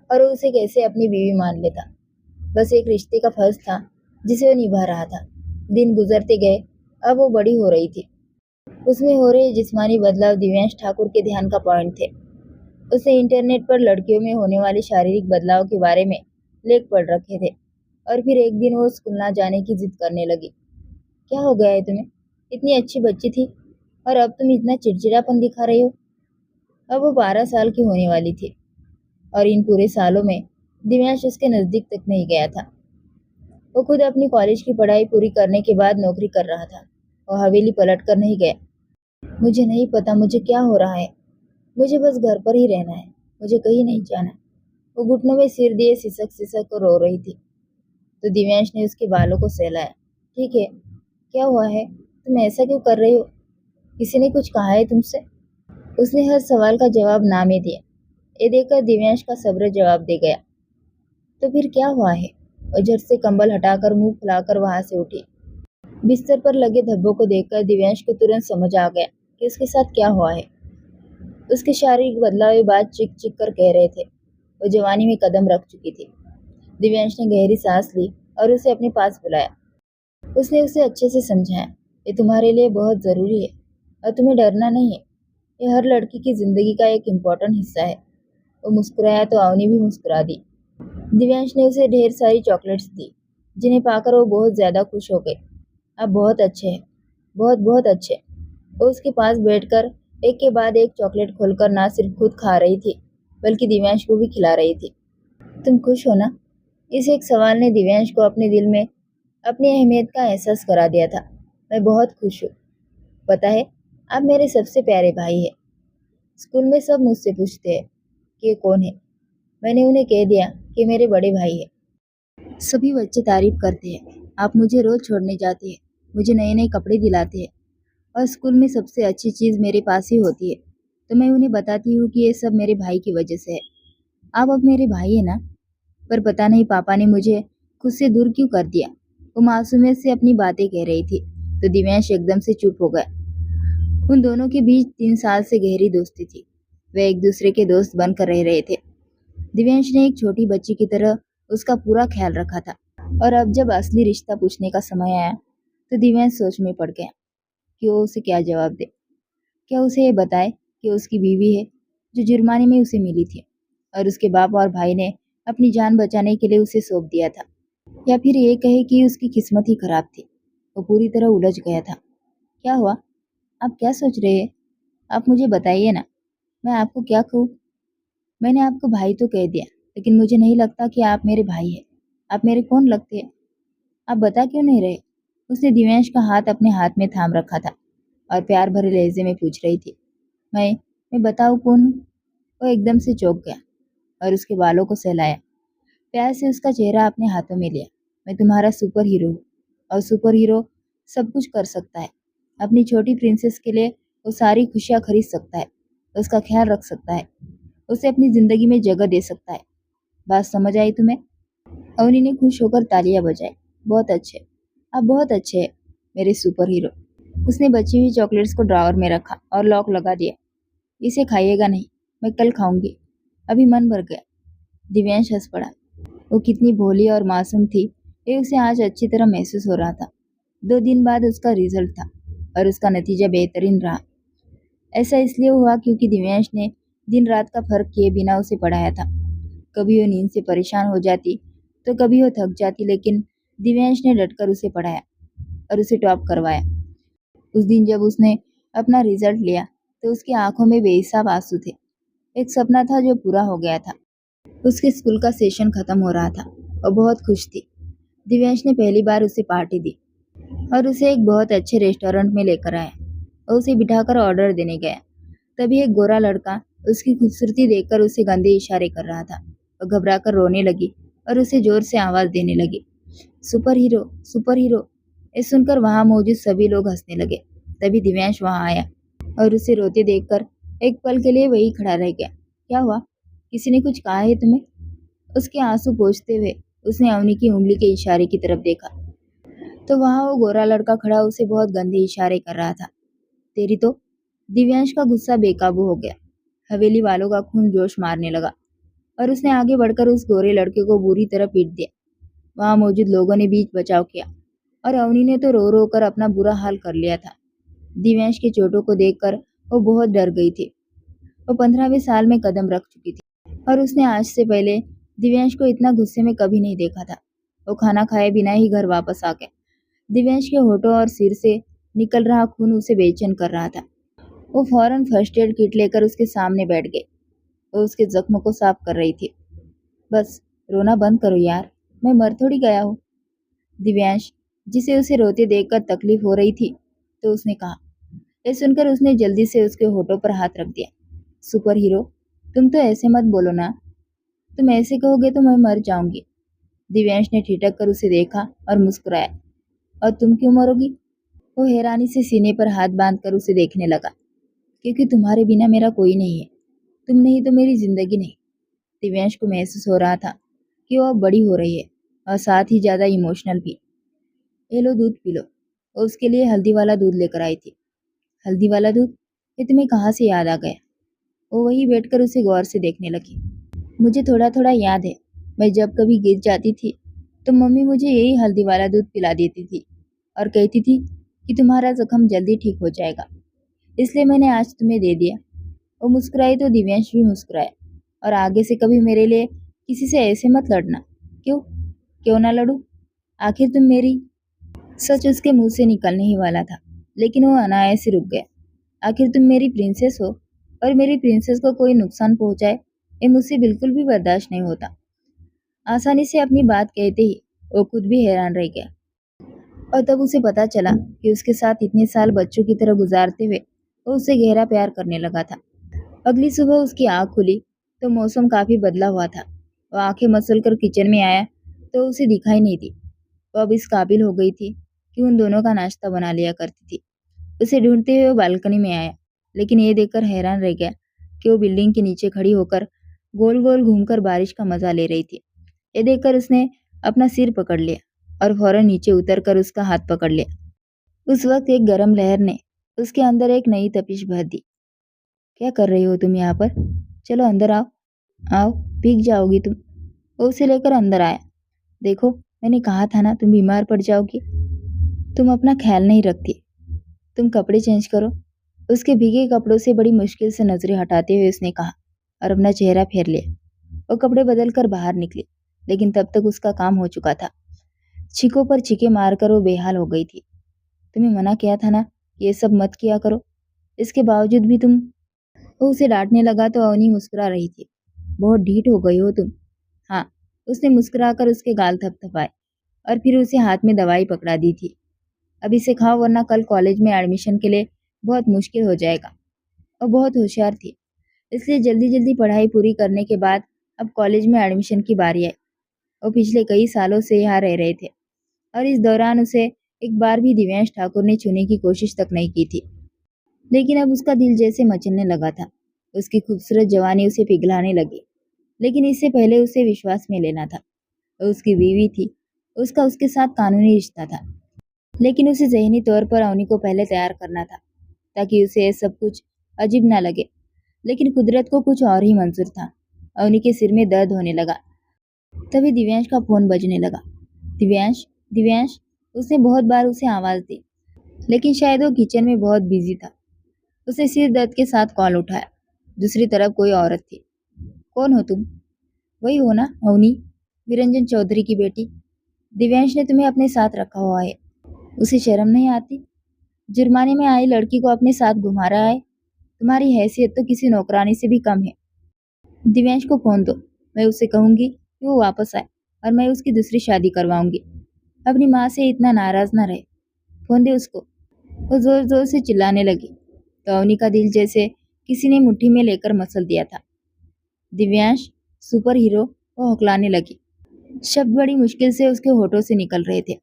A: और वो उसे कैसे अपनी बीवी मान लेता। बस एक रिश्ते का फर्ज था जिसे वो निभा रहा था। दिन गुजरते गए, अब वो बड़ी हो रही थी। उसमें हो रहे जिस्मानी बदलाव दिव्यांश ठाकुर के ध्यान का पॉइंट थे। उसने इंटरनेट पर लड़कियों में होने वाले शारीरिक बदलाव के बारे में लेख पढ़ रखे थे और फिर एक दिन वो स्कूल ना जाने की जिद करने लगी। क्या हो गया है तुम्हें? इतनी अच्छी बच्ची थी और अब तुम इतना चिड़चिड़ापन दिखा रही हो। अब वो 12 साल की होने वाली थी और इन पूरे सालों में दिव्यांश उसके नजदीक तक नहीं गया था। वो खुद अपनी कॉलेज की पढ़ाई पूरी करने के बाद नौकरी कर रहा था और हवेली पलट कर नहीं गया। मुझे नहीं पता मुझे क्या हो रहा है, मुझे बस घर पर ही रहना है, मुझे कहीं नहीं जाना। वो घुटनों में सिर दिए सिसक सिसक कर रो रही थी। तो दिव्यांश ने उसके बालों को सहलाया। ठीक है, क्या हुआ है? तुम ऐसा क्यों कर रही हो? किसी ने कुछ कहा है तुमसे? उसने हर सवाल का जवाब ना में दिया। ये देखकर दिव्यांश का सब्र जवाब दे गया। तो फिर क्या हुआ है? और झट से कंबल हटाकर मुंह फुलाकर वहां से उठी। बिस्तर पर लगे धब्बों को देखकर दिव्यांश को तुरंत समझ आ गया कि उसके साथ क्या हुआ है। उसके शारीरिक बदलाव ये बात चिक चिक कर कह रहे थे। वो जवानी में कदम रख चुकी थी। दिव्यांश ने गहरी सांस ली और उसे अपने पास बुलाया। उसने उसे अच्छे से समझाया, ये तुम्हारे लिए बहुत जरूरी है और तुम्हें डरना नहीं है। ये हर लड़की की जिंदगी का एक इम्पोर्टेंट हिस्सा है। वो मुस्कुराया तो अवनी भी मुस्कुरा दी। दिव्यांश ने उसे ढेर सारी चॉकलेट्स दी, जिन्हें पाकर वो बहुत ज्यादा खुश हो गई। आप बहुत अच्छे हैं, बहुत बहुत अच्छे। वो उसके पास बैठकर एक के बाद एक चॉकलेट खोलकर ना सिर्फ खुद खा रही थी, बल्कि दिव्यांश को भी खिला रही थी। तुम खुश हो ना? इस एक सवाल ने दिव्यांश को अपने दिल में अपनी अहमियत का एहसास करा दिया था। मैं बहुत खुश हूँ। पता है, आप मेरे सबसे प्यारे भाई हैं। स्कूल में सब मुझसे पूछते हैं कि ये कौन है। मैंने उन्हें कह दिया कि मेरे बड़े भाई हैं। सभी बच्चे तारीफ करते हैं। आप मुझे रोज छोड़ने जाते हैं, मुझे नए नए कपड़े दिलाते हैं और स्कूल में सबसे अच्छी चीज़ मेरे पास ही होती है। तो मैं उन्हें बताती हूँ कि ये सब मेरे भाई की वजह से है। आप अब मेरे भाई है ना? पर पता नहीं पापा ने मुझे खुद से दूर क्यों कर दिया। वो मासूमियत से अपनी बातें कह रही थी तो दिव्यांश एकदम से चुप हो गया। उन दोनों के बीच 3 साल से गहरी दोस्ती थी। वे एक दूसरे के दोस्त बनकर रह रहे थे। दिव्यांश ने एक छोटी बच्ची की तरह उसका पूरा ख्याल रखा था और अब जब असली रिश्ता पूछने का समय आया तो दिव्यांश सोच में पड़ गया कि वो उसे क्या जवाब दे। क्या उसे ये बताए कि उसकी बीवी है जो जुर्माने में उसे मिली थी और उसके बाप और भाई ने अपनी जान बचाने के लिए उसे सौंप दिया था, या फिर ये कहे कि उसकी किस्मत ही खराब थी। वो पूरी तरह उलझ गया था। क्या हुआ? आप क्या सोच रहे हैं? आप मुझे बताइए ना, मैं आपको क्या कहूँ? मैंने आपको भाई तो कह दिया, लेकिन मुझे नहीं लगता कि आप मेरे भाई हैं। आप मेरे कौन लगते हैं? आप बता क्यों नहीं रहे? उसने दिव्यांश का हाथ अपने हाथ में थाम रखा था और प्यार भरे लहजे में पूछ रही थी। मैं बताऊँ कौन हूँ? वो एकदम से चौंक गया और उसके बालों को सहलाया। प्यार से उसका चेहरा अपने हाथों में लिया। मैं तुम्हारा सुपर हीरो हूँ और सुपर हीरो सब कुछ कर सकता है। अपनी छोटी प्रिंसेस के लिए वो सारी खुशियाँ खरीद सकता है, उसका ख्याल रख सकता है, उसे अपनी जिंदगी में जगह दे सकता है। बात समझ आई तुम्हें? अवनी ने खुश होकर तालियां बजाई। बहुत अच्छे, आप बहुत अच्छे हैं मेरे सुपर हीरो। उसने बची हुई चॉकलेट्स को ड्रॉवर में रखा और लॉक लगा दिया। इसे खाइएगा नहीं, मैं कल खाऊंगी, अभी मन भर गया। दिव्यांश हंस पड़ा। वो कितनी भोली और मासूम थी ये उसे आज अच्छी तरह महसूस हो रहा था। 2 दिन बाद उसका रिजल्ट था और उसका नतीजा बेहतरीन रहा। ऐसा इसलिए हुआ क्योंकि दिव्यांश ने दिन रात का फर्क किए बिना उसे पढ़ाया था। कभी वो नींद से परेशान हो जाती तो कभी वो थक जाती, लेकिन दिव्यांश ने डटकर उसे पढ़ाया और उसे टॉप करवाया। उस दिन जब उसने अपना रिजल्ट लिया तो उसकी आंखों में बेहिसाब आंसू थे। एक सपना था जो पूरा हो गया था। उसके स्कूल का सेशन खत्म हो रहा था और बहुत खुश थी। दिव्यांश ने पहली बार उसे पार्टी दी। और उसे एक बहुत अच्छे रेस्टोरेंट में लेकर आया और उसे बिठाकर ऑर्डर देने गया। तभी एक गोरा लड़का उसकी खूबसूरती देखकर उसे गंदे इशारे कर रहा था और घबराकर रोने लगी और उसे जोर से आवाज देने लगी, सुपर हीरो, सुपर हीरो। ये सुनकर वहां मौजूद सभी लोग हंसने लगे। तभी दिव्यांश वहां आया और उसे रोते देखकर एक पल के लिए वही खड़ा रह गया। क्या हुआ? किसी ने कुछ कहा है तुम्हें? उसके आंसू पोंछते हुए उसने अवनी की उंगली के इशारे की तरफ देखा तो वहां वो गोरा लड़का खड़ा उसे बहुत गंदे इशारे कर रहा था। तेरी तो। दिव्यांश का गुस्सा बेकाबू हो गया। हवेली वालों का खून जोश मारने लगा और उसने आगे बढ़कर उस गोरे लड़के को बुरी तरह पीट दिया। वहां मौजूद लोगों ने बीच बचाव किया और अवनी ने तो रो रो कर अपना बुरा हाल कर लिया था। दिव्यांश की चोटों को देखकर वो बहुत डर गई थी। वो 15वें साल में कदम रख चुकी थी और उसने आज से पहले दिव्यांश को इतना गुस्से में कभी नहीं देखा था। वो खाना खाए बिना ही घर वापस आ गया। दिव्यांश के होठों और सिर से निकल रहा खून उसे बेचैन कर रहा था। वो फौरन फर्स्ट एड किट लेकर उसके सामने बैठ गई। वो उसके जख्म को साफ कर रही थी। बस रोना बंद करो यार, मैं मर थोड़ी गया हूँ। दिव्यांश, जिसे उसे रोते देखकर तकलीफ हो रही थी, तो उसने कहा। ये सुनकर उसने जल्दी से उसके होठों पर हाथ रख दिया। सुपर हीरो, तुम तो ऐसे मत बोलो ना। तुम ऐसे कहोगे तो मैं मर जाऊंगी। दिव्यांश ने ठिठक कर उसे देखा और मुस्कुराया। और तुम क्यों मरोगी? वो हैरानी से सीने पर हाथ बांधकर उसे देखने लगा। क्योंकि तुम्हारे बिना मेरा कोई नहीं है। तुम नहीं तो मेरी जिंदगी नहीं। दिव्यांश को महसूस हो रहा था कि वो अब बड़ी हो रही है और साथ ही ज्यादा इमोशनल भी। ये लो दूध पी लो। वो उसके लिए हल्दी वाला दूध लेकर आई थी। हल्दी वाला दूध? ये तुम्हें कहाँ से याद आ गया? वो वहीं बैठकर उसे गौर से देखने लगी। मुझे थोड़ा थोड़ा याद है, मैं जब कभी गिर जाती थी तो मम्मी मुझे यही हल्दी वाला दूध पिला देती थी और कहती थी कि तुम्हारा जख्म जल्दी ठीक हो जाएगा, इसलिए मैंने आज तुम्हें दे दिया। वो मुस्कुराई तो दिव्यांश भी मुस्कुराया। और आगे से कभी मेरे लिए किसी से ऐसे मत लड़ना। क्यों? क्यों ना लड़ू? आखिर तुम मेरी। सच उसके मुंह से निकलने ही वाला था, लेकिन वो अनायास से रुक गया। आखिर तुम मेरी प्रिंसेस हो और मेरी प्रिंसेस को कोई नुकसान पहुंचाए, ये मुझसे बिल्कुल भी बर्दाश्त नहीं होता। आसानी से अपनी बात कहते ही वो खुद भी हैरान रह गया। और तब उसे पता चला कि उसके साथ इतने साल बच्चों की तरह गुजारते हुए वो उससे गहरा प्यार करने लगा था। अगली सुबह उसकी आँख खुली तो मौसम काफी बदला हुआ था। वो आंखें मसलकर किचन में आया तो उसे दिखाई नहीं दी। वो अब इस काबिल हो गई थी कि उन दोनों का नाश्ता बना लिया करती थी। उसे ढूंढते हुए वो बालकनी में आया, लेकिन ये देखकर हैरान रह गया कि वो बिल्डिंग के नीचे खड़ी होकर गोल गोल घूमकर बारिश का मजा ले रही थी। ये देखकर उसने अपना सिर पकड़ लिया और फौरन नीचे उतरकर उसका हाथ पकड़ लिया। उस वक्त एक गर्म लहर ने उसके अंदर एक नई तपिश भर दी। क्या कर रही हो तुम यहाँ पर? चलो अंदर आओ। आओ, भीग जाओगी तुम। वो उसे लेकर अंदर आया। देखो, मैंने कहा था ना तुम बीमार पड़ जाओगी। तुम अपना ख्याल नहीं रखती। तुम कपड़े चेंज करो। उसके भीगे कपड़ों से बड़ी मुश्किल से नजरें हटाते हुए उसने कहा और अपना चेहरा फेर लिया। वो कपड़े बदलकर बाहर निकली, लेकिन तब तक उसका काम हो चुका था। छींकों पर छींके मारकर वो बेहाल हो गई थी। तुम्हें मना किया था ना, ये सब मत किया करो। इसके बावजूद भी तुम। वो उसे डांटने लगा तो अवनी मुस्कुरा रही थी। बहुत ढीठ हो गई हो तुम। हाँ, उसने मुस्कुराकर उसके गाल थपथपाए और फिर उसे हाथ में दवाई पकड़ा दी थी। अब इसे खाओ वरना कल कॉलेज में एडमिशन के लिए बहुत मुश्किल हो जाएगा। और बहुत होशियार थी, इसलिए जल्दी जल्दी पढ़ाई पूरी करने के बाद अब कॉलेज में एडमिशन की बारी आई। वो पिछले कई सालों से यहाँ रह रहे थे और इस दौरान उसे एक बार भी दिव्यांश ठाकुर ने छूने की कोशिश तक नहीं की थी। लेकिन अब उसका दिल जैसे मचलने लगा था। उसकी खूबसूरत जवानी उसे पिघलाने लगी। लेकिन इससे पहले उसे विश्वास में लेना था। वो उसकी बीवी थी, उसका उसके साथ कानूनी रिश्ता था। लेकिन उसे ज़हनी तौर पर अवनी को पहले तैयार करना था, ताकि उसे ये सब कुछ अजीब ना लगे। लेकिन कुदरत को कुछ और ही मंजूर था। अवनी के सिर में दर्द होने लगा। तभी दिव्यांश का फोन बजने लगा। दिव्यांश, दिव्यांश। उसने बहुत बार उसे आवाज दी, लेकिन शायद वो किचन में बहुत बिजी था। उसने सिर दर्द के साथ कॉल उठाया। दूसरी तरफ कोई औरत थी। कौन हो तुम? वही हो ना अवनी, विरंजन चौधरी की बेटी। दिव्यांश ने तुम्हें अपने साथ रखा हुआ है। उसे शर्म नहीं आती? जुर्माने में आई लड़की को अपने साथ घुमा रहा है। तुम्हारी हैसियत तो किसी नौकरानी से भी कम है। दिव्यांश को फोन दो। मैं उसे कहूंगी कि वो वापस आए और मैं उसकी दूसरी शादी करवाऊंगी। अपनी माँ से इतना नाराज ना रहे। फ़ोन दे उसको। वो ज़ोर-ज़ोर से चिल्लाने लगी, तो अवनी का दिल जैसे किसी ने मुट्ठी में लेकर मसल दिया था। दिव्यांश, सुपर हीरो, वो हौकलाने लगी। शब्द बड़ी मुश्किल से उसके होठों से निकल रहे थे।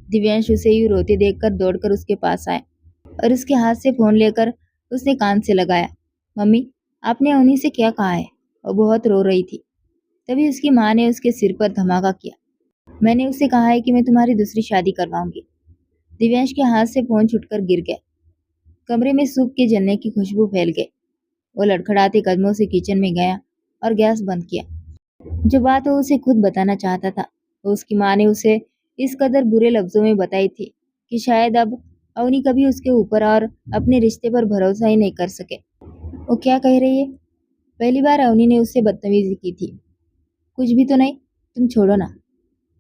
A: दिव्यांश उसे यूं रोते देखकर दौड़कर उसके पास आया और उसके हाथ से फ़ोन लेकर उसने कान से लगाया। मम्मी, आपने अवनी से क्या कहा है? वो बहुत रो रही थी। तभी उसकी माँ ने उसके सिर पर धमाका किया। मैंने उससे कहा है कि मैं तुम्हारी दूसरी शादी करवाऊंगी। दिव्यांश के हाथ से फ़ोन छूटकर गिर गया। कमरे में सूप के जलने की खुशबू फैल गई। वो लड़खड़ाते कदमों से किचन में गया और गैस बंद किया। जो बात वो उसे खुद बताना चाहता था, वो उसकी माँ ने उसे इस कदर बुरे लफ्जों में बताई थी कि शायद अब अवनी कभी उसके ऊपर और अपने रिश्ते पर भरोसा ही नहीं कर सके। वो क्या कह रही है? पहली बार अवनी ने उससे बदतमीजी की थी। कुछ भी तो नहीं, तुम छोड़ो ना।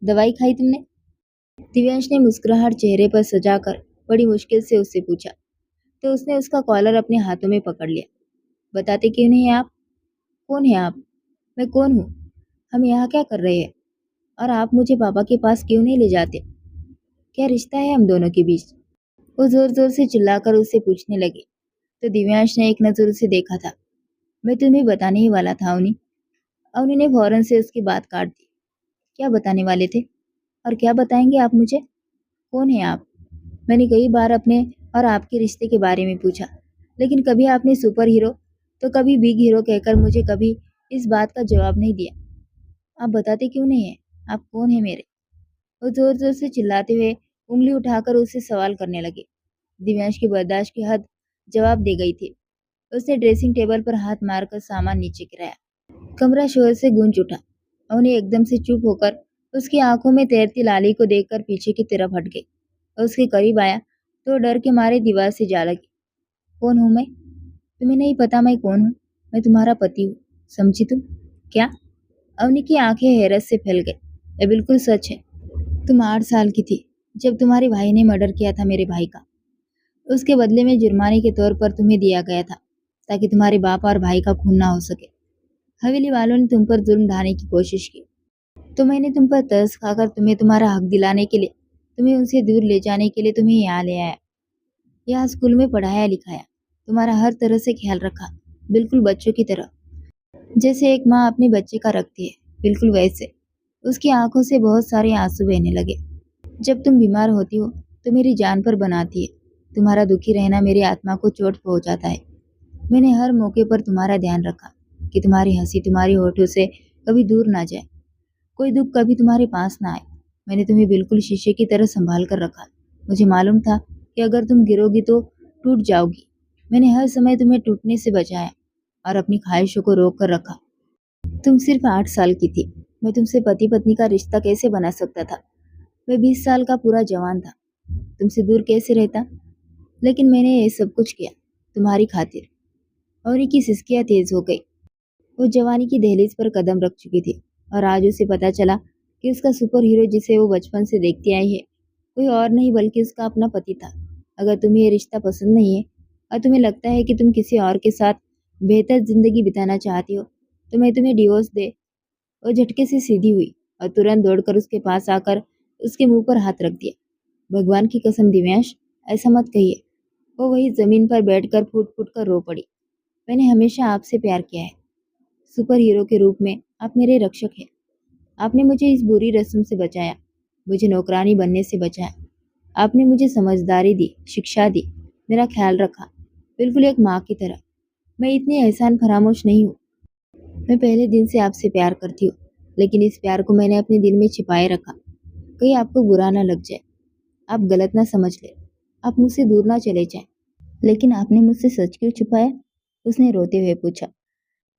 A: दवाई खाई तुमने? दिव्यांश ने मुस्कुराहट चेहरे पर सजाकर बड़ी मुश्किल से उससे पूछा, तो उसने उसका कॉलर अपने हाथों में पकड़ लिया। बताते क्यों नहीं आप? कौन है आप? मैं कौन हूँ? हम यहाँ क्या कर रहे हैं? और आप मुझे पापा के पास क्यों नहीं ले जाते? क्या रिश्ता है हम दोनों के बीच? वो जोर जोर से चिल्लाकर उससे पूछने लगी, तो दिव्यांश ने एक नजर उसे देखा था। मैं तुम्हें बताने ही वाला था अवनी। अवनी ने फौरन से उसकी बात काट दी। क्या बताने वाले थे? और क्या बताएंगे आप मुझे? कौन है आप? मैंने कई बार अपने और आपके रिश्ते के बारे में पूछा, लेकिन कभी आपने सुपर हीरो तो कभी बिग हीरो कहकर मुझे कभी इस बात का जवाब नहीं दिया। आप बताते क्यों नहीं है? आप कौन है मेरे? वो जोर जोर से चिल्लाते हुए उंगली उठाकर उससे सवाल करने लगे। दिव्यांश की बर्दाश्त की हद जवाब दे गई थी। उसने ड्रेसिंग टेबल पर हाथ मारकर सामान नीचे गिराया। कमरा शोर से गूंज उठा। उन्हें एकदम से चुप होकर उसकी आंखों में तैरती लाली को देखकर पीछे की तरफ हट गई और उसके करीब आया तो डर के मारे दीवार से जा लगी। कौन हूँ मैं? तुम्हें नहीं पता मैं कौन हूँ? मैं तुम्हारा पति हूँ, समझी तुम? क्या? अवनी की आंखें हैरत से फैल गई। ये बिल्कुल सच है। तुम 8 साल की थी जब तुम्हारे भाई ने मर्डर किया था मेरे भाई का। उसके बदले में जुर्माने के तौर पर तुम्हें दिया गया था ताकि तुम्हारे बाप और भाई का खून ना हो सके। हवेली वालों ने तुम पर जुल्म ढाने की कोशिश की, तो मैंने तुम पर तरस खाकर तुम्हें तुम्हारा हक दिलाने के लिए, तुम्हें उनसे दूर ले जाने के लिए तुम्हें यहाँ ले आया। यहाँ स्कूल में पढ़ाया लिखाया, तुम्हारा हर तरह से ख्याल रखा, बिल्कुल बच्चों की तरह। जैसे एक माँ अपने बच्चे का रखती है, बिल्कुल वैसे। उसकी आंखों से बहुत सारे आंसू बहने लगे। जब तुम बीमार होती हो तो मेरी जान पर बनाती है। तुम्हारा दुखी रहना मेरी आत्मा को चोट पहुंचाता है। मैंने हर मौके पर तुम्हारा ध्यान रखा कि तुम्हारी हंसी तुम्हारी होठों से कभी दूर ना जाए, कोई दुख कभी तुम्हारे पास ना आए। मैंने तुम्हें बिल्कुल शीशे की तरह संभाल कर रखा। मुझे मालूम था कि अगर तुम गिरोगी तो टूट जाओगी। मैंने हर समय तुम्हें टूटने से बचाया और अपनी ख्वाहिशों को रोक कर रखा। तुम सिर्फ 8 साल की थी। मैं तुमसे पति पत्नी का रिश्ता कैसे बना सकता था? मैं 20 साल का पूरा जवान था। तुमसे दूर कैसे रहता? लेकिन मैंने ये सब कुछ किया तुम्हारी खातिर। और की सिसकियां तेज हो गई। वो जवानी की दहलीज पर कदम रख चुकी थी और आज उसे पता चला कि उसका सुपर हीरो जिसे वो बचपन से देखती आई है कोई और नहीं बल्कि उसका अपना पति था। अगर तुम्हें ये रिश्ता पसंद नहीं है और तुम्हें लगता है कि तुम किसी और के साथ बेहतर जिंदगी बिताना चाहती हो तो मैं तुम्हें डिवोर्स दे। वो झटके से सीधी हुई और तुरंत दौड़कर उसके पास आकर उसके मुंह पर हाथ रख दिया। भगवान की कसम दिव्यांश, ऐसा मत कहिए। वो वही जमीन पर बैठकर फूट फूट कर रो पड़ी। मैंने हमेशा आपसे प्यार किया है। सुपर हीरो के रूप में आप मेरे रक्षक हैं। आपने मुझे इस बुरी रस्म से बचाया, मुझे नौकरानी बनने से बचाया। आपने मुझे समझदारी दी, शिक्षा दी, मेरा ख्याल रखा, बिल्कुल एक माँ की तरह। मैं इतनी एहसान फरामोश नहीं हूँ। मैं पहले दिन से आपसे प्यार करती हूँ, लेकिन इस प्यार को मैंने अपने दिल में छिपाए रखा। कहीं आपको बुरा ना लग जाए, आप गलत ना समझ ले, आप मुझसे दूर ना चले जाएं। लेकिन आपने मुझसे सच क्यों छुपाया? उसने रोते हुए पूछा।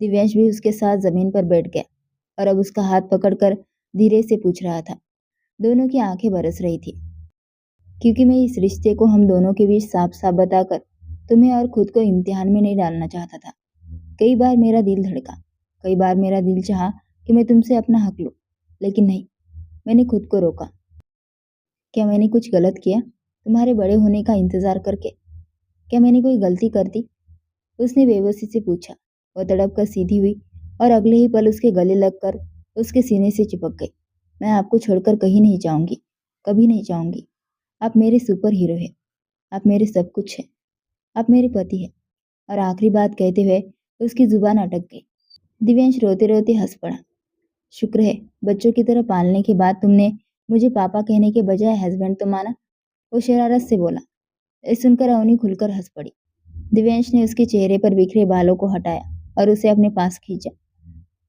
A: दिव्यांश भी उसके साथ जमीन पर बैठ गया और अब उसका हाथ पकड़कर धीरे से पूछ रहा था। दोनों की आंखें बरस रही थी, क्योंकि मैं इस रिश्ते को हम दोनों के बीच साफ साफ बताकर तुम्हें और खुद को इम्तिहान में नहीं डालना चाहता था। कई बार मेरा दिल धड़का, कई बार मेरा दिल चाहा कि मैं तुमसे अपना हक लूं, लेकिन नहीं, मैंने खुद को रोका। क्या मैंने कुछ गलत किया तुम्हारे बड़े होने का इंतजार करके? क्या मैंने कोई गलती कर दी? उसने बेबसी से पूछा। वह तड़प कर सीधी हुई और अगले ही पल उसके गले लगकर उसके सीने से चिपक गई। मैं आपको छोड़कर कहीं नहीं जाऊंगी, कभी नहीं जाऊंगी। आप मेरे सुपर हीरो हैं, आप मेरे सब कुछ हैं, आप मेरे पति हैं। और आखिरी बात कहते हुए उसकी जुबान अटक गई। दिव्यांश रोते रोते हंस पड़ा। शुक्र है, बच्चों की तरह पालने के बाद तुमने मुझे पापा कहने के बजाय हस्बैंड तो माना, वो शरारत से बोला। ये सुनकर अवनी खुलकर हंस पड़ी। दिव्यांश ने उसके चेहरे पर बिखरे बालों को हटाया और उसे अपने पास खींचा।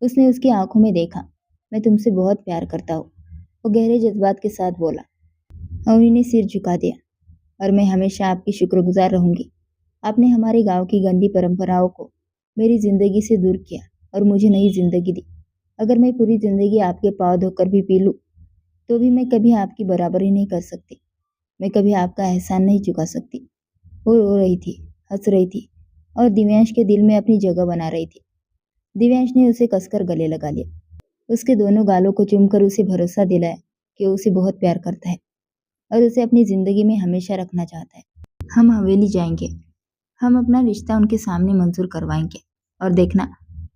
A: उसने उसकी आंखों में देखा। मैं तुमसे बहुत प्यार करता हूँ, वो गहरे जज्बात के साथ बोला। अवनी ने सिर झुका दिया। और मैं हमेशा आपकी शुक्रगुजार रहूंगी। आपने हमारे गांव की गंदी परंपराओं को मेरी जिंदगी से दूर किया और मुझे नई जिंदगी दी। अगर मैं पूरी जिंदगी आपके पाँव धोकर भी पी लूं, तो भी मैं कभी आपकी बराबरी नहीं कर सकती। मैं कभी आपका एहसान नहीं चुका सकती। वो रो रही थी, हंस रही थी और दिव्यांश के दिल में अपनी जगह बना रही थी। दिव्यांश ने उसे कसकर गले लगा लिया। उसके दोनों गालों को चूमकर उसे भरोसा दिलाया कि वो उसे बहुत प्यार करता है और उसे अपनी जिंदगी में हमेशा रखना चाहता है। हम हवेली जाएंगे। हम अपना रिश्ता उनके सामने मंजूर करवाएंगे और देखना,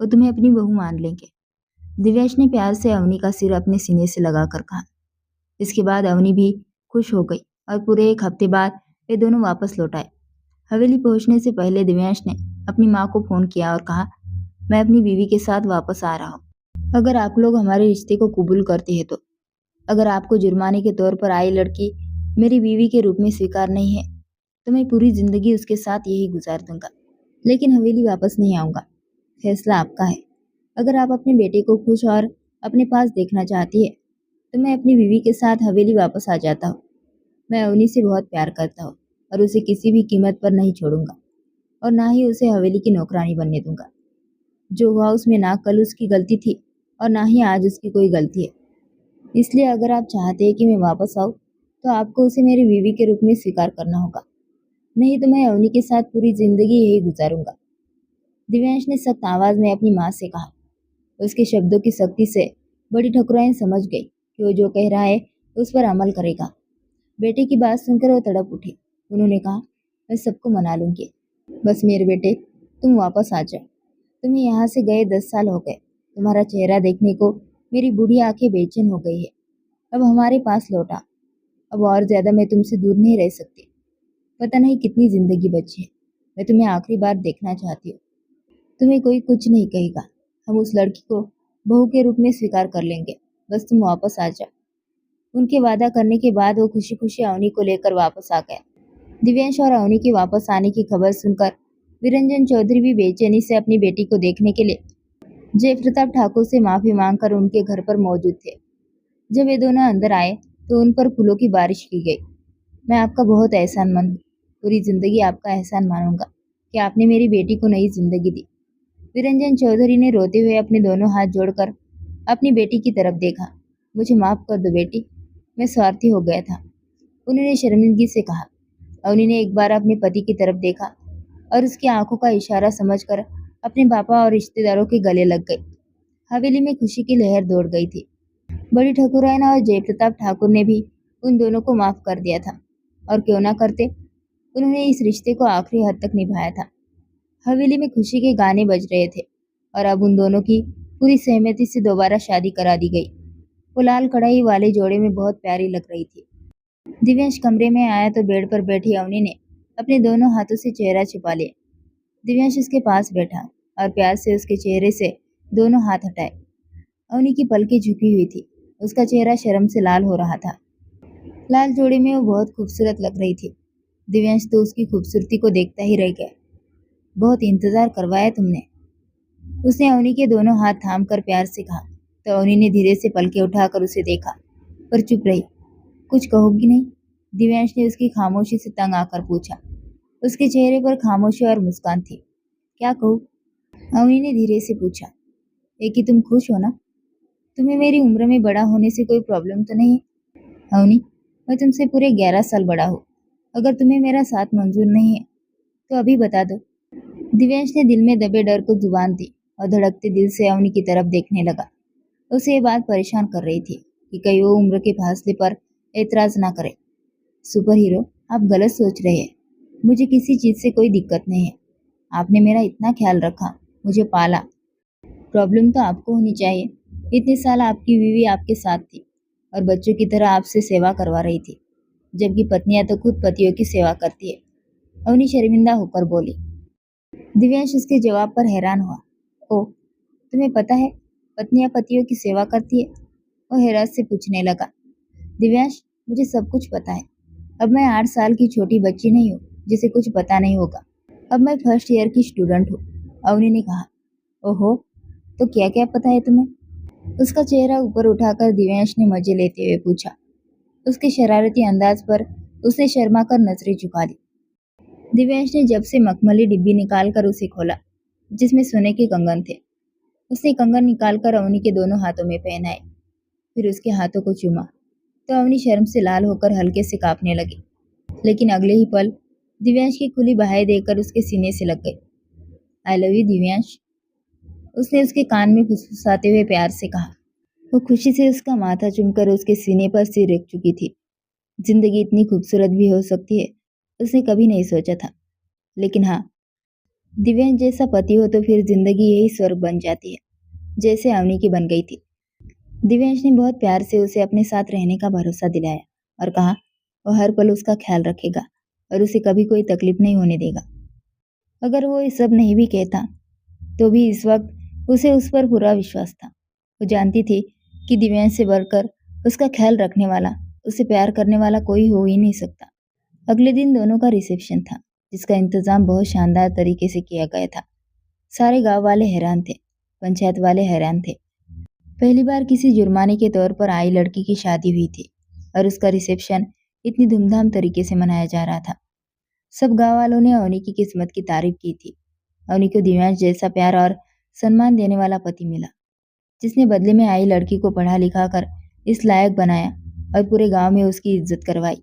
A: वो तुम्हें अपनी बहू मान लेंगे। दिव्यांश ने प्यार से अवनी का सिर अपने सीने से लगाकर कहा। इसके बाद अवनी भी खुश हो गई और पूरे एक हफ्ते बाद वे दोनों वापस लौट आए। हवेली पहुंचने से पहले दिव्यांश ने अपनी माँ को फोन किया और कहा, मैं अपनी बीवी के साथ वापस आ रहा हूँ। अगर आप लोग हमारे रिश्ते को कबूल करते हैं तो। अगर आपको जुर्माने के तौर पर आई लड़की मेरी बीवी के रूप में स्वीकार नहीं है, तो मैं पूरी जिंदगी उसके साथ यही गुजार दूंगा, लेकिन हवेली वापस नहीं आऊंगा। फैसला आपका है। अगर आप अपने बेटे को खुश और अपने पास देखना चाहती है, तो मैं अपनी बीवी के साथ हवेली वापस आ जाता हूँ। मैं अवनी से बहुत प्यार करता हूँ और उसे किसी भी कीमत पर नहीं छोड़ूंगा और ना ही उसे हवेली की नौकरानी बनने दूंगा। जो हुआ उसमें ना कल उसकी गलती थी और ना ही आज उसकी कोई गलती है। इसलिए अगर आप चाहते हैं कि मैं वापस आऊँ, तो आपको उसे मेरी बीवी के रूप में स्वीकार करना होगा। नहीं तो मैं अवनी के साथ पूरी जिंदगी यही गुजारूंगा। दिव्यांश ने सख्त आवाज में अपनी माँ से कहा। उसके शब्दों की सख्ती से बड़ी ठकुराइन समझ गई कि वो जो कह रहा है उस पर अमल करेगा। बेटे की बात सुनकर वो तड़प उठी। उन्होंने कहा, मैं सबको मना लूंगी, बस मेरे बेटे तुम वापस आ जाओ। तुम्हें यहाँ से गए 10 साल हो गए। तुम्हारा चेहरा देखने को मेरी बूढ़ी आंखें बेचैन हो गई है। अब हमारे पास लौटा। अब और ज्यादा मैं तुमसे दूर नहीं रह सकती। पता नहीं कितनी जिंदगी बची है। मैं तुम्हें आखिरी बार देखना चाहती हूँ। तुम्हें कोई कुछ नहीं कहेगा। हम उस लड़की को बहू के रूप में स्वीकार कर लेंगे। बस तुम वापस आ जाओ। उनके वादा करने के बाद वो खुशी खुशी अवनी को लेकर वापस आ गया। दिव्यांश और अवनी के वापस आने की खबर सुनकर विरंजन चौधरी भी बेचैनी से अपनी बेटी को देखने के लिए जयप्रताप ठाकुर से माफी मांगकर उनके घर पर मौजूद थे। जब वे दोनों अंदर आए तो उन पर फूलों की बारिश की गई। मैं आपका बहुत एहसानमंद हूँ। पूरी जिंदगी आपका एहसान मानूंगा कि आपने मेरी बेटी को नई जिंदगी दी। विरंजन चौधरी ने रोते हुए अपने दोनों हाथ जोड़कर अपनी बेटी की तरफ देखा। मुझे माफ कर दो बेटी, मैं स्वार्थी हो गया था, उन्होंने शर्मिंदगी से कहा। अवनी ने एक बार अपने पति की तरफ देखा और उसकी आंखों का इशारा समझकर अपने पापा और रिश्तेदारों के गले लग गई। हवेली में खुशी की लहर दौड़ गई थी। बड़ी ठाकुराइन और जयप्रताप ठाकुर ने भी उन दोनों को माफ कर दिया था, और क्यों ना करते, उन्होंने इस रिश्ते को आखिरी हद तक निभाया था। हवेली में खुशी के गाने बज रहे थे और अब उन दोनों की पूरी सहमति से दोबारा शादी करा दी गई। वो लाल कढ़ाई वाले जोड़े में बहुत प्यारी लग रही थी। दिव्यांश कमरे में आया तो बेड पर बैठी अवनी ने अपने दोनों हाथों से चेहरा छिपा लिया। दिव्यांश उसके पास बैठा और प्यार से उसके चेहरे से दोनों हाथ हटाए। अवनी की पलकें झुकी हुई थी। उसका चेहरा शर्म से लाल हो रहा था। लाल जोड़े में वो बहुत खूबसूरत लग रही थी। दिव्यांश तो उसकी खूबसूरती को देखता ही रह गया। बहुत इंतजार करवाया तुमने, उसने अवनी के दोनों हाथ थाम कर प्यार से कहा। तो अवनी ने धीरे से पलके उठाकर उसे देखा, पर चुप रही। कुछ कहोगी नहीं? दिव्यांश ने उसकी खामोशी से तंग आकर पूछा। उसके चेहरे पर खामोशी और मुस्कान थी। क्या कहूँ? अवनी ने धीरे से पूछा। एक कि तुम खुश हो ना? तुम्हें मेरी उम्र में बड़ा होने से कोई प्रॉब्लम तो नहीं? अवनी, मैं तुमसे पूरे 11 साल बड़ा हूँ। अगर तुम्हें मेरा साथ मंजूर नहीं है तो अभी बता दो। दिव्यांश ने दिल में दबे डर को जुबान दी और धड़कते दिल से अवनी की तरफ देखने लगा। उसे ये बात परेशान कर रही थी कि कहीं वो उम्र के फासले पर एतराज ना करे। सुपर हीरो, आप गलत सोच रहे हैं। मुझे किसी चीज से कोई दिक्कत नहीं है। आपने मेरा इतना ख्याल रखा, मुझे पाला। प्रॉब्लम तो आपको होनी चाहिए। इतने साल आपकी बीवी आपके साथ थी और बच्चों की तरह आपसे सेवा करवा रही थी। जबकि पत्नियां तो खुद पतियों की सेवा करती है। अवनी शर्मिंदा होकर बोली। दिव्यांश उसके जवाब पर हैरान हुआ। ओ, तुम्हें पता है पत्नियां पतियों की सेवा करती है? वो हैरत से पूछने लगा। दिव्यांश, मुझे सब कुछ पता है। अब मैं 8 साल की छोटी बच्ची नहीं हूँ जिसे कुछ पता नहीं होगा। अब मैं फर्स्ट ईयर की स्टूडेंट हूँ। अवनी ने कहा। ओहो, तो क्या क्या पता है तुम्हें? उसका चेहरा ऊपर उठाकर दिव्यांश ने मजे लेते हुए पूछा। उसके शरारती अंदाज पर उसने शर्मा कर नजरें झुका ली। दिव्यांश ने जब से मखमली डिब्बी निकालकर उसे खोला जिसमें सोने के कंगन थे। उसने कंगन निकालकर अवनी के दोनों हाथों में पहनाए, फिर उसके हाथों को चूमा तो अवनी शर्म से लाल होकर हल्के से कांपने लगी। लेकिन अगले ही पल दिव्यांश की खुली बाहें देखकर उसके सीने से लग गई। आई लव यू दिव्यांश, उसने उसके कान में फुसफुसाते हुए प्यार से कहा। वो खुशी से उसका माथा चूमकर उसके सीने पर सिर रख चुकी थी। जिंदगी इतनी खूबसूरत भी हो सकती है, उसने कभी नहीं सोचा था। लेकिन हाँ, दिव्यांश जैसा पति हो तो फिर जिंदगी यही स्वर्ग बन जाती है, जैसे अवनी की बन गई थी। दिव्यांश ने बहुत प्यार से उसे अपने साथ रहने का भरोसा दिलाया और कहा वो हर पल उसका ख्याल रखेगा और उसे कभी कोई तकलीफ नहीं होने देगा। अगर वो ये सब नहीं भी कहता तो भी इस वक्त उसे उस पर पूरा विश्वास था। वो जानती थी कि दिव्यांश से बढ़कर उसका ख्याल रखने वाला, उसे प्यार करने वाला कोई हो ही नहीं सकता। अगले दिन दोनों का रिसेप्शन था, जिसका इंतजाम बहुत शानदार तरीके से किया गया था। सारे गांव वाले हैरान थे, पंचायत वाले हैरान थे। पहली बार किसी जुर्माने के तौर पर आई लड़की की शादी हुई थी और उसका रिसेप्शन इतनी धूमधाम तरीके से मनाया जा रहा था। सब गांव वालों ने अवनी की किस्मत की तारीफ की थी। अवनी को दिव्यांश जैसा प्यार और सम्मान देने वाला पति मिला, जिसने बदले में आई लड़की को पढ़ा लिखा कर इस लायक बनाया और पूरे गांव में उसकी इज्जत करवाई।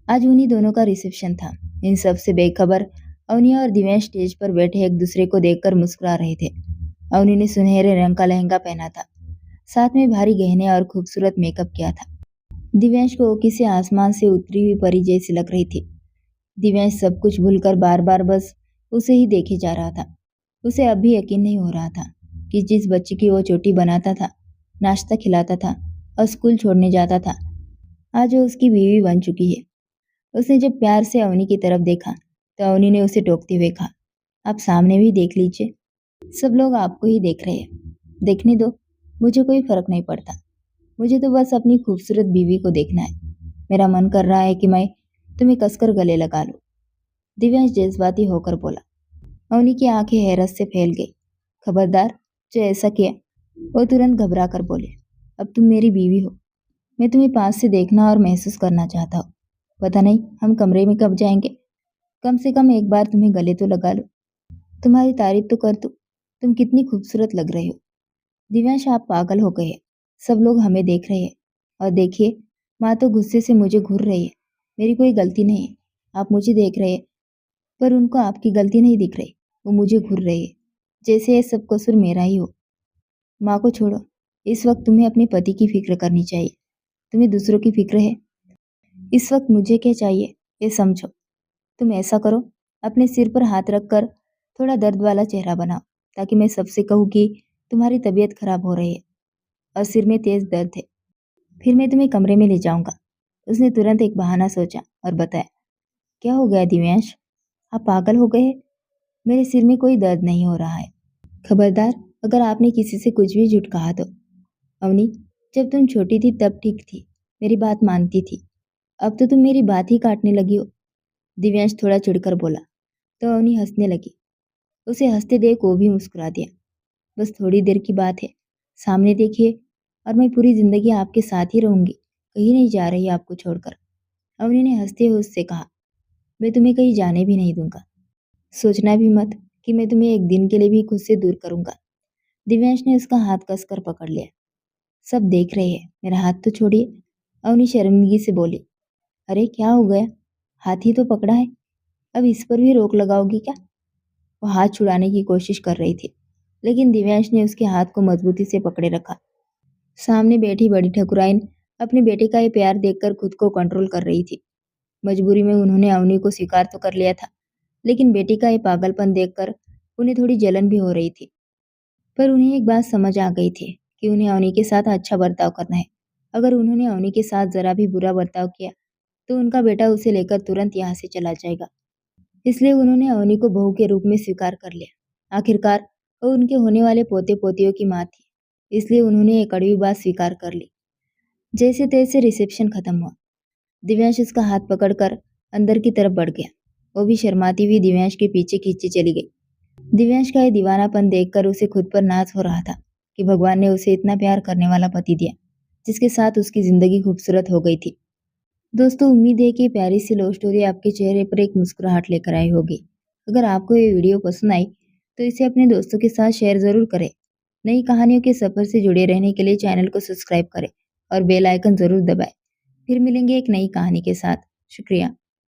A: आज उन्हीं दोनों का रिसेप्शन था। इन सब से बेखबर अवनी और दिव्यांश स्टेज पर बैठे एक दूसरे को देखकर मुस्कुरा रहे थे। अवनी ने सुनहरे रंग का लहंगा पहना था, साथ में भारी गहने और खूबसूरत मेकअप किया था। दिव्यांश को वो किसी आसमान से उतरी हुई परी जैसी लग रही थी। दिव्यांश सब कुछ भूलकर बार बार बस उसे ही देखे जा रहा था। उसे अब भी यकीन नहीं हो रहा था कि जिस बच्ची की वो चोटी बनाता था, नाश्ता खिलाता था और स्कूल छोड़ने जाता था, आज वो उसकी बीवी बन चुकी है। उसने जब प्यार से अवनी की तरफ देखा तो अवनी ने उसे टोकते हुए कहा, आप सामने भी देख लीजिए, सब लोग आपको ही देख रहे हैं। देखने दो, मुझे कोई फर्क नहीं पड़ता। मुझे तो बस अपनी खूबसूरत बीवी को देखना है। मेरा मन कर रहा है कि मैं तुम्हें कसकर गले लगा लूं। दिव्यांश जज्बाती होकर बोला। अवनी की आंखें हैरत से फैल गई। खबरदार, जो ऐसा किया। वो तुरंत घबरा कर बोले, अब तुम मेरी बीवी हो। मैं तुम्हें पास से देखना और महसूस करना चाहता हूँ। पता नहीं हम कमरे में कब जाएंगे। कम से कम एक बार तुम्हें गले तो लगा लो। तुम्हारी तारीफ तो कर दूं। तुम कितनी खूबसूरत लग रहे हो। दिव्यांश, आप पागल हो गए हैं। सब लोग हमें देख रहे हैं। और देखिए, माँ तो गुस्से से मुझे घूर रही है। मेरी कोई गलती नहीं है। आप मुझे देख रहे हैं, पर उनको आपकी गलती नहीं दिख रही। वो मुझे घूर रही है, जैसे ये सब कसूर मेरा ही हो। माँ को छोड़ो। इस वक्त तुम्हें अपने पति की फिक्र करनी चाहिए। तुम्हें दूसरों की फिक्र है। इस वक्त मुझे क्या चाहिए, ये समझो। तुम ऐसा करो, अपने सिर पर हाथ रखकर थोड़ा दर्द वाला चेहरा बनाओ, ताकि मैं सबसे कहूँ कि तुम्हारी तबीयत खराब हो रही है और सिर में तेज दर्द है। फिर मैं तुम्हें कमरे में ले जाऊंगा। उसने तुरंत एक बहाना सोचा और बताया, क्या हो गया दिव्यांश, आप पागल हो गए? मेरे सिर में कोई दर्द नहीं हो रहा है। खबरदार, अगर आपने किसी से कुछ भी झूठ कहा तो। अवनी, जब तुम छोटी थी तब ठीक थी, मेरी बात मानती थी। अब तो तुम मेरी बात ही काटने लगी हो। दिव्यांश थोड़ा चिढ़कर बोला तो अवनी हंसने लगी। उसे हंसते देख वो भी मुस्कुरा दिया। बस थोड़ी देर की बात है, सामने देखिए, और मैं पूरी जिंदगी आपके साथ ही रहूंगी, कहीं नहीं जा रही आपको छोड़कर। अवनी ने हंसते हुए उससे कहा, मैं तुम्हें कहीं जाने भी नहीं दूंगा। सोचना भी मत कि मैं तुम्हें एक दिन के लिए भी खुद से दूर करूंगा। दिव्यांश ने उसका हाथ कसकर पकड़ लिया। सब देख रहे हैं, मेरा हाथ तो छोड़िए। अवनी शर्मिंदगी से बोली। अरे क्या हो गया, हाथ ही तो पकड़ा है, अब इस पर भी रोक लगाओगी क्या? वो हाथ छुड़ाने की कोशिश कर रही थी, लेकिन दिव्यांश ने उसके हाथ को मजबूती से पकड़े रखा। सामने बैठी बड़ी ठकुराइन अपने बेटे का ये प्यार देखकर खुद को कंट्रोल कर रही थी। मजबूरी में उन्होंने अवनी को स्वीकार तो कर लिया था, लेकिन बेटी का ये पागलपन देखकर उन्हें थोड़ी जलन भी हो रही थी। पर उन्हें एक बात समझ आ गई थी कि उन्हें अवनी के साथ अच्छा बर्ताव करना है। अगर उन्होंने अवनी के साथ जरा भी बुरा बर्ताव किया तो उनका बेटा उसे लेकर तुरंत यहाँ से चला जाएगा। इसलिए उन्होंने अवनी को बहू के रूप में स्वीकार कर लिया। आखिरकार वो उनके होने वाले पोते पोतियों की माँ थी, इसलिए उन्होंने एक कड़वी बात स्वीकार कर ली। जैसे तैसे रिसेप्शन खत्म हुआ। दिव्यांश उसका हाथ पकड़कर अंदर की तरफ बढ़ गया। वो भी शर्माती हुई दिव्यांश के पीछे खींची चली गई। दिव्यांश का ये दीवानापन देखकर उसे खुद पर नाज हो रहा था कि भगवान ने उसे इतना प्यार करने वाला पति दिया, जिसके साथ उसकी जिंदगी खूबसूरत हो गई थी। दोस्तों, उम्मीद है कि प्यारी सी लव स्टोरी आपके चेहरे पर एक मुस्कुराहट लेकर आई होगी। अगर आपको ये वीडियो पसंद आई तो इसे अपने दोस्तों के साथ शेयर जरूर करें। नई कहानियों के सफर से जुड़े रहने के लिए चैनल को सब्सक्राइब करें और बेल आइकन जरूर दबाएं। फिर मिलेंगे एक नई कहानी के साथ। शुक्रिया।